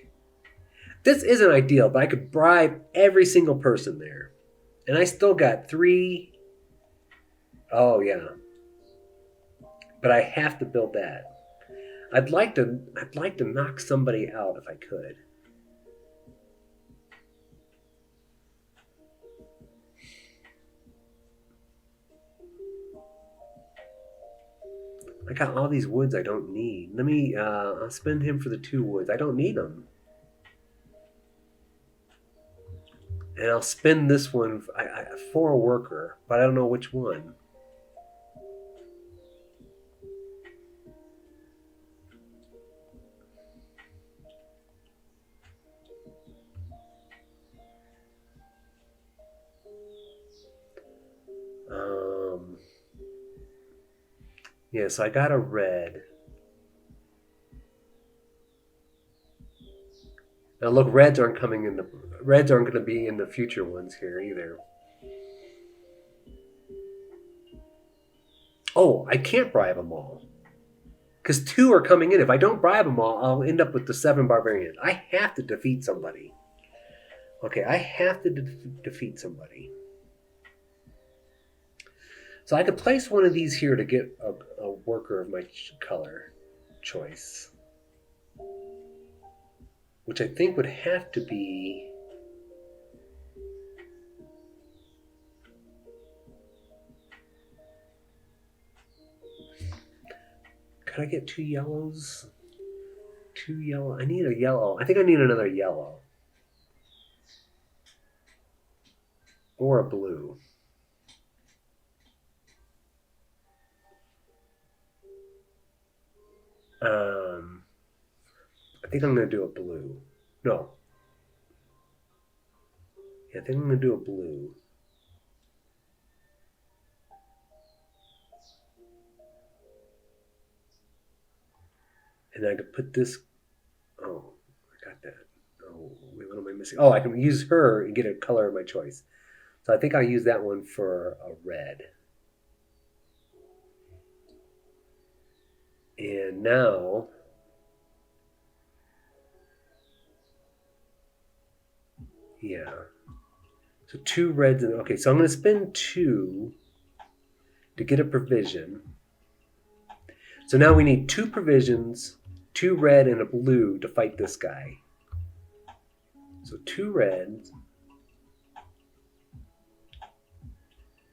This isn't ideal, but I could bribe every single person there. And I still got 3. Oh, yeah. But I have to build that. I'd like to knock somebody out if I could. I got all these woods I don't need. Let me, I'll spend him for the 2 woods. I don't need them. And I'll spend this one for a worker, but I don't know which one. Yeah, so I got a red. Now look, reds aren't going to be in the future ones here either. Oh, I can't bribe them all. Because 2 are coming in. If I don't bribe them all, I'll end up with the 7 barbarians. I have to defeat somebody. Okay, I have to defeat somebody. So I could place one of these here to get a worker of my color choice. Which I think would have to be... Could I get 2 yellows? 2 yellow. I need a yellow. I think I need another yellow. Or a blue. I think I'm going to do a blue. No. Yeah, I think I'm going to do a blue. And I could put this... Oh, I got that. Oh, wait, what am I missing? Oh, I can use her and get a color of my choice. So I think I'll use that one for a red. And now... Yeah. So 2 reds. Okay, so I'm going to spend 2 to get a provision. So now we need 2 provisions, 2 red, and a blue to fight this guy. So 2 reds,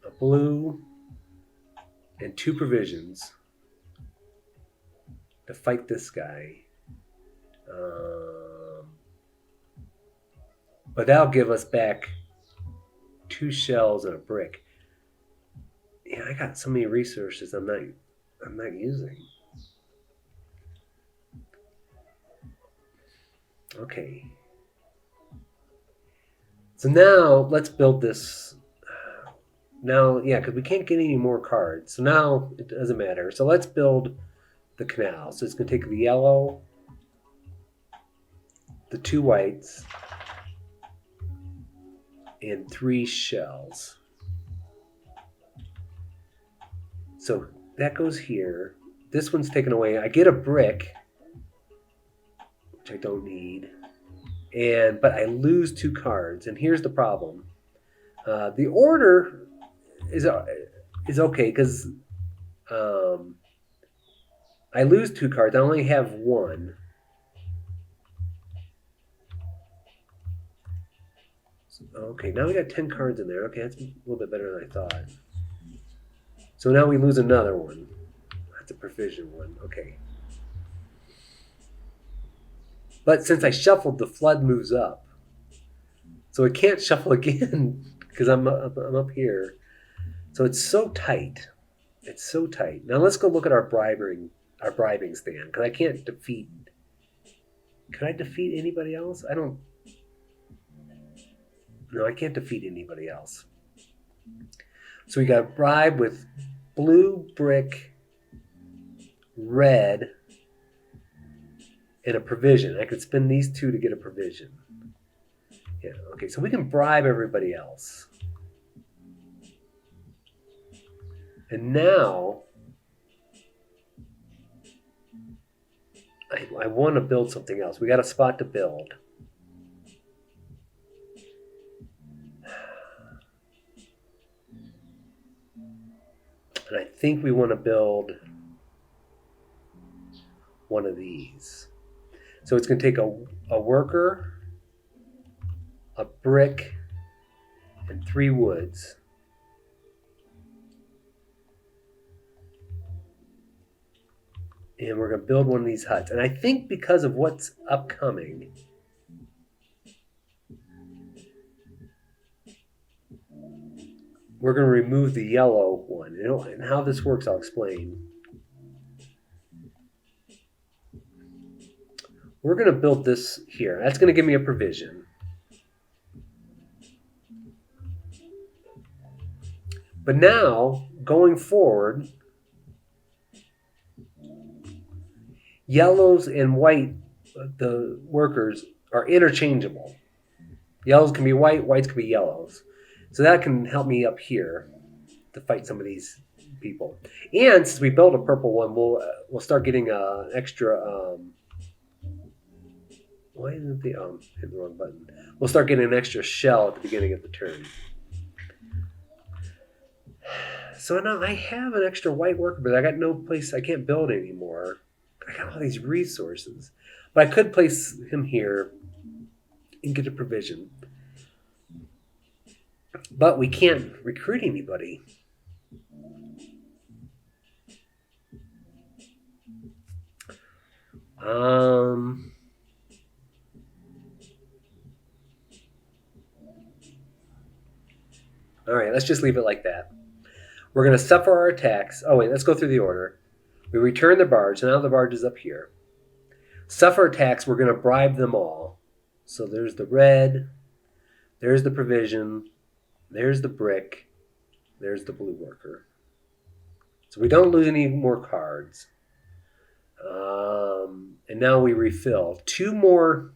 a blue, and 2 provisions to fight this guy. But that'll give us back 2 shells and a brick. Yeah, I got so many resources I'm not using. Okay. So now let's build this. Now, yeah, because we can't get any more cards. So now it doesn't matter. So let's build the canal. So it's going to take the yellow, the 2 whites, and 3 shells. So that goes here. This one's taken away. I get a brick, which I don't need, but I lose 2 cards. And here's the problem: the order is okay because I lose 2 cards. I only have 1. Okay, now we got 10 cards in there. Okay, that's a little bit better than I thought. So now we lose another one. That's a provision one. Okay. But since I shuffled, the flood moves up. So it can't shuffle again because I'm up here. So it's so tight. It's so tight. Now let's go look at our bribing stand because I can't defeat. Can I defeat anybody else? I don't. No, I can't defeat anybody else. So we got a bribe with blue, brick, red, and a provision. I could spend these 2 to get a provision. Yeah, okay, so we can bribe everybody else. And now I want to build something else. We got a spot to build. And I think we want to build one of these. So it's going to take a worker, a brick, and 3 woods. And we're going to build one of these huts. And I think because of what's upcoming, we're going to remove the yellow one. And how this works, I'll explain. We're going to build this here. That's going to give me a provision. But now, going forward, yellows and white, the workers, are interchangeable. Yellows can be white, whites can be yellows. So that can help me up here to fight some of these people. And since we built a purple one, we'll start getting an extra. Why isn't the hit the wrong button? We'll start getting an extra shell at the beginning of the turn. So now I have an extra white worker, but I got no place. I can't build anymore. I got all these resources, but I could place him here and get a provision. But we can't recruit anybody. All right, let's just leave it like that. We're going to suffer our attacks. Oh, wait, let's go through the order. We return the barge. Now the barge is up here. Suffer attacks, we're going to bribe them all. So there's the red. There's the provision. There's the brick. There's the blue worker. So we don't lose any more cards. And now we refill. 2 more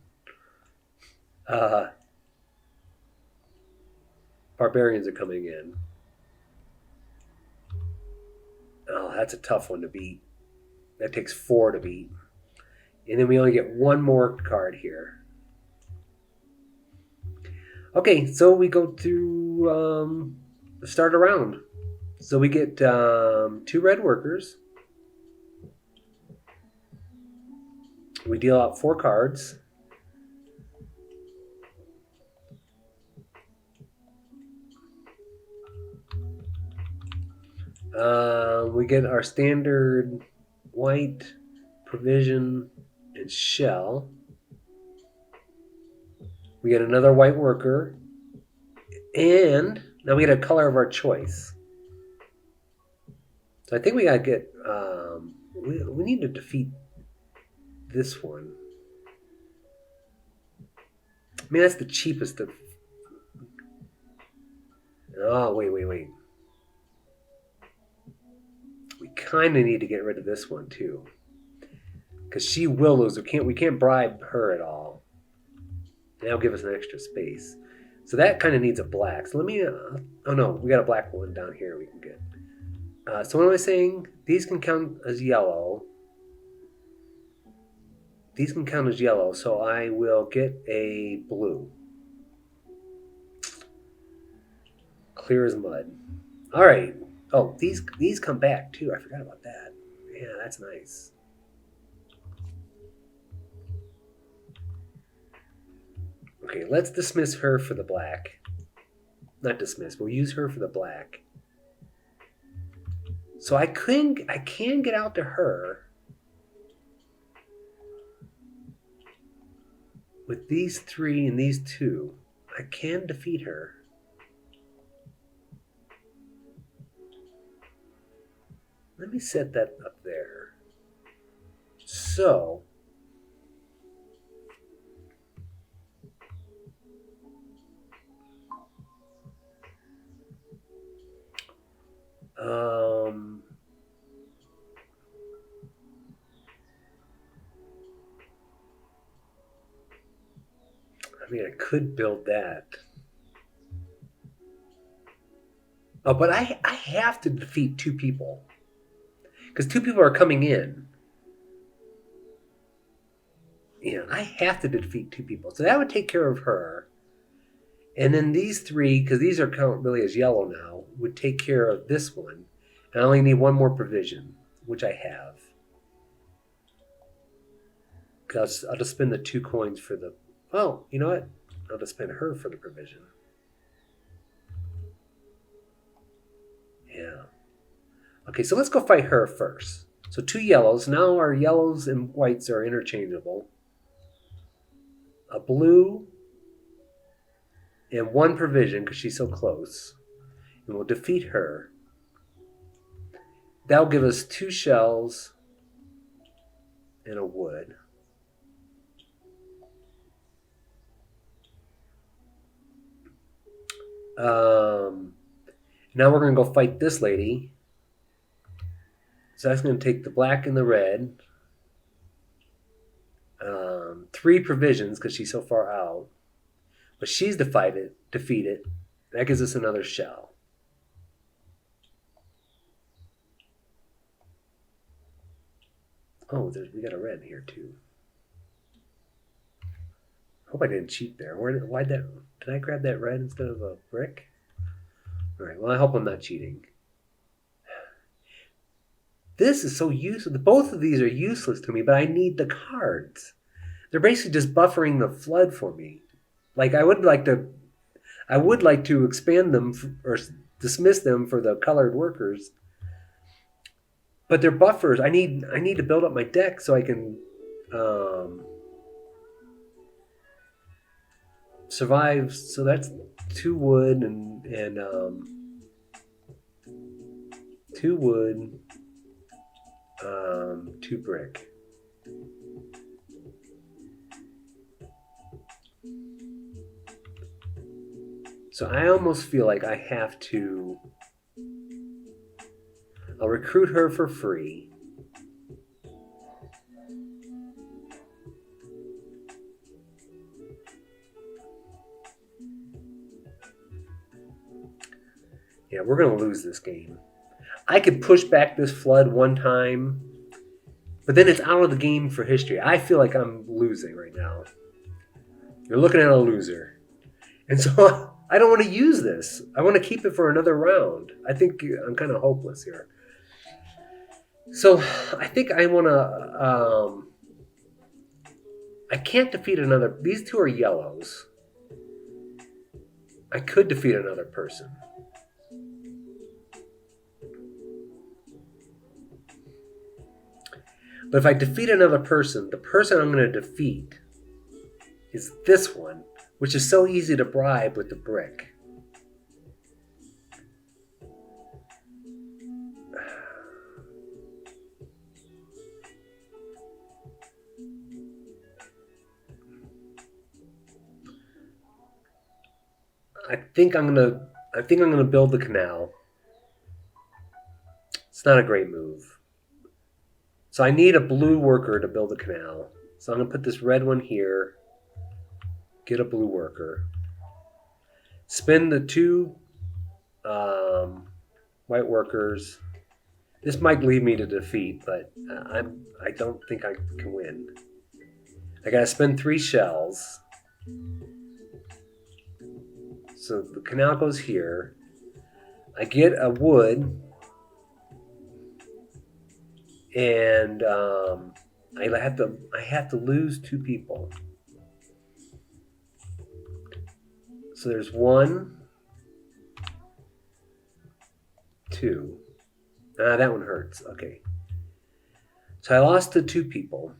barbarians are coming in. Oh, that's a tough one to beat. That takes 4 to beat. And then we only get 1 more card here. Okay, so we go to start a round. So we get 2 red workers. We deal out 4 cards. We get our standard white, provision, and shell. We get another white worker. And now we get a color of our choice. So I think we got to get... we need to defeat this one. I mean, that's the cheapest of... Oh, wait. We kind of need to get rid of this one, too. Because she will lose. We can't bribe her at all. That'll give us an extra space. So that kind of needs a black. So let me, oh no, we got a black one down here we can get. So what am I saying? These can count as yellow. These can count as yellow, so I will get a blue. Clear as mud. All right. Oh, these come back too. I forgot about that. Yeah, that's nice. Okay, let's dismiss her for the black. Not dismiss. We'll use her for the black. So I can get out to her with these three and these two. I can defeat her. Let me set that up there. So I mean, I could build that. Oh, but I have to defeat two people. Because two people are coming in. Yeah, I have to defeat two people. So that would take care of her. And then these three, because these are count really as yellow now, would take care of this one. And I only need one more provision, which I have. Because I'll just spend the 2 coins for the... Oh, you know what? I'll just spend her for the provision. Yeah. Okay, so let's go fight her first. So 2 yellows. Now our yellows and whites are interchangeable. A blue and 1 provision because she's so close. And we'll defeat her. That'll give us 2 shells and a wood. Now we're going to go fight this lady. So that's going to take the black and the red. 3 provisions because she's so far out. But she's defeated. That gives us another shell. Oh, we got a red here too. Hope I didn't cheat there. Did I grab that red instead of a brick? All right, well, I hope I'm not cheating. This is so useless. Both of these are useless to me, but I need the cards. They're basically just buffering the flood for me. Like I would like to expand them or dismiss them for the colored workers. But they're buffers. I need to build up my deck so I can survive. So that's 2 wood and 2 wood, 2 brick. So I almost feel like I have to. I'll recruit her for free. Yeah, we're going to lose this game. I could push back this flood one time, but then it's out of the game for history. I feel like I'm losing right now. You're looking at a loser. And so I don't want to use this. I want to keep it for another round. I think I'm kind of hopeless here. So I think I want to... I can't defeat another... These 2 are yellows. I could defeat another person. But if I defeat another person, the person I'm going to defeat is this one, which is so easy to bribe with the brick. I think I'm gonna build the canal. It's not a great move. So I need a blue worker to build the canal. So I'm gonna put this red one here. Get a blue worker. Spin the 2 white workers. This might lead me to defeat, but I don't think I can win. I gotta spend 3 shells. So the canal goes here. I get a wood, and I have to lose 2 people. So there's 1, 2. That one hurts. Okay. So I lost to 2 people.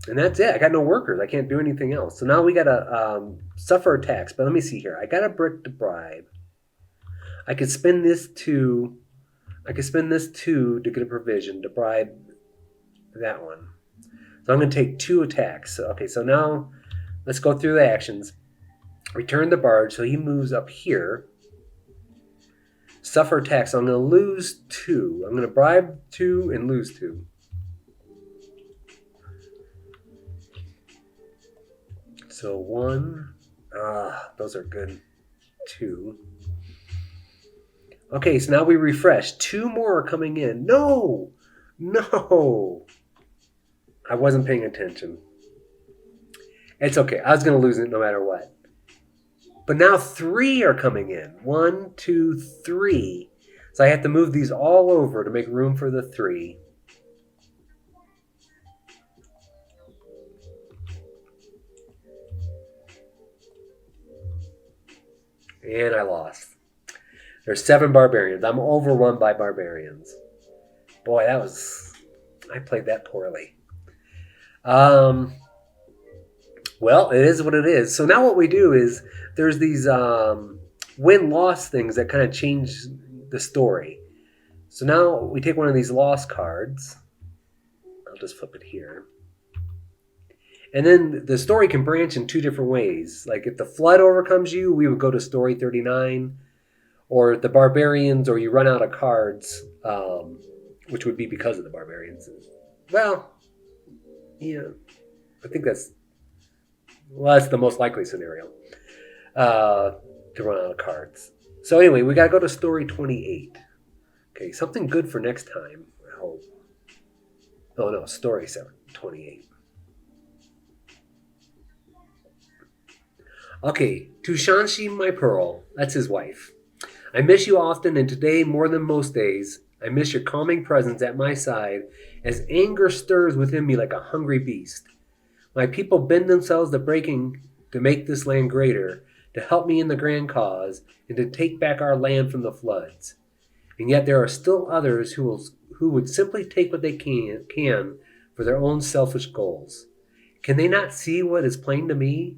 And that's it. I got no workers. I can't do anything else. So now we got to suffer attacks. But let me see here. I got a brick to bribe. I could spend this 2. I could spend this 2 to get a provision to bribe that one. So I'm going to take 2 attacks. Okay, so now let's go through the actions. Return the barge. So he moves up here. Suffer attacks. So I'm going to lose 2. I'm going to bribe 2 and lose 2. So 1. Those are good. 2. Okay, so now we refresh. 2 more are coming in. No! I wasn't paying attention. It's okay. I was going to lose it no matter what. But now 3 are coming in. 1, 2, 3. So I have to move these all over to make room for the 3. And I lost. There's 7 barbarians. I'm overrun by barbarians. Boy, I played that poorly. Well, it is what it is. So now what we do is there's these win-loss things that kind of change the story. So now we take one of these loss cards. I'll just flip it here. And then the story can branch in 2 different ways. Like if the flood overcomes you, we would go to story 39. Or the barbarians, or you run out of cards, which would be because of the barbarians. Well, yeah, I think that's the most likely scenario, to run out of cards. So anyway, we got to go to story 28. Okay, something good for next time, I hope. Oh no, story 28. Okay, to Shanshi, my pearl, that's his wife. I miss you often, and today more than most days, I miss your calming presence at my side as anger stirs within me like a hungry beast. My people bend themselves to breaking to make this land greater, to help me in the grand cause, and to take back our land from the floods. And yet there are still others who would simply take what they can for their own selfish goals. Can they not see what is plain to me?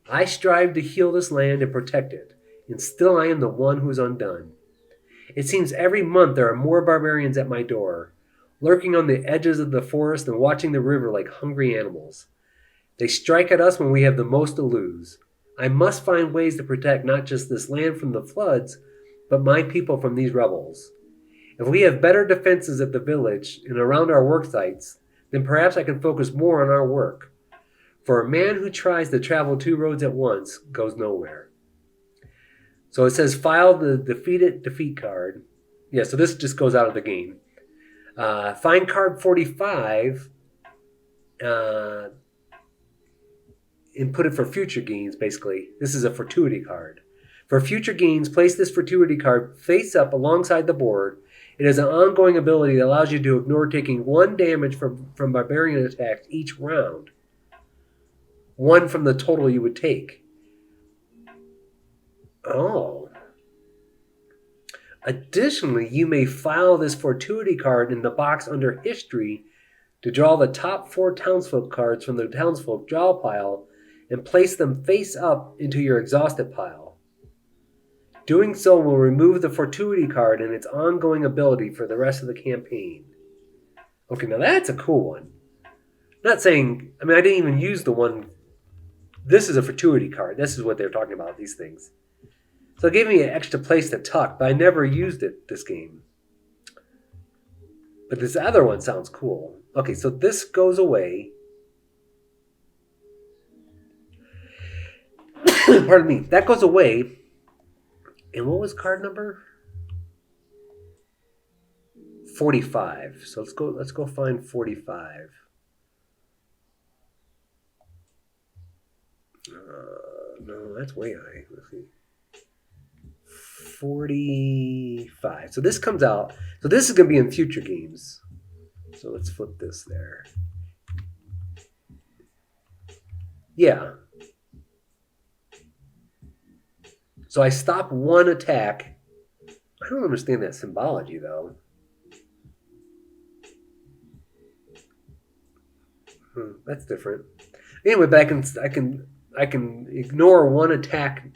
I strive to heal this land and protect it, and still I am the one who is undone. It seems every month there are more barbarians at my door, lurking on the edges of the forest and watching the river like hungry animals. They strike at us when we have the most to lose. I must find ways to protect not just this land from the floods, but my people from these rebels. If we have better defenses at the village and around our work sites, then perhaps I can focus more on our work. For a man who tries to travel 2 roads at once goes nowhere. So it says file the defeat card. Yeah, so this just goes out of the game. Find card 45 and put it for future gains, basically. This is a fortuity card. For future gains, place this fortuity card face up alongside the board. It is an ongoing ability that allows you to ignore taking 1 damage from barbarian attacks each round. 1 from the total you would take. Oh. Additionally, you may file this fortuity card in the box under History to draw the top 4 townsfolk cards from the townsfolk draw pile and place them face up into your exhausted pile. Doing so will remove the fortuity card and its ongoing ability for the rest of the campaign. Okay, now that's a cool one. I'm not saying, I didn't even use the one. This is a fortuity card. This is what they're talking about, these things. So it gave me an extra place to tuck, but I never used it this game. But this other one sounds cool. Okay, so this goes away. Pardon me. That goes away. And what was card number? 45. So let's go find 45. No, that's way high. Let's see. 45. So this comes out. So this is going to be in future games. So let's flip this there. Yeah. So I stop one attack. I don't understand that symbology though. That's different. Anyway, but I can ignore one attack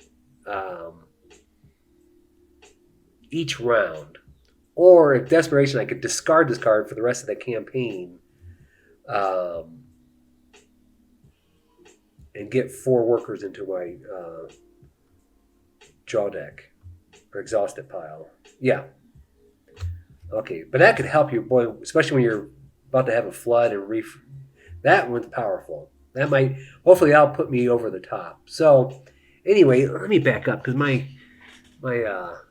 each round, or if desperation, I could discard this card for the rest of the campaign, and get 4 workers into my draw deck or exhausted pile. Yeah. Okay, but that could help you, boy, especially when you're about to have a flood and reef. That one's powerful. That might, hopefully, that'll put me over the top. So, anyway, let me back up because my well,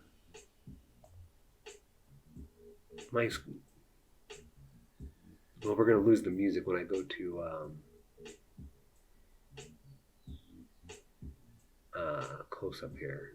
we're gonna lose the music when I go to close up here.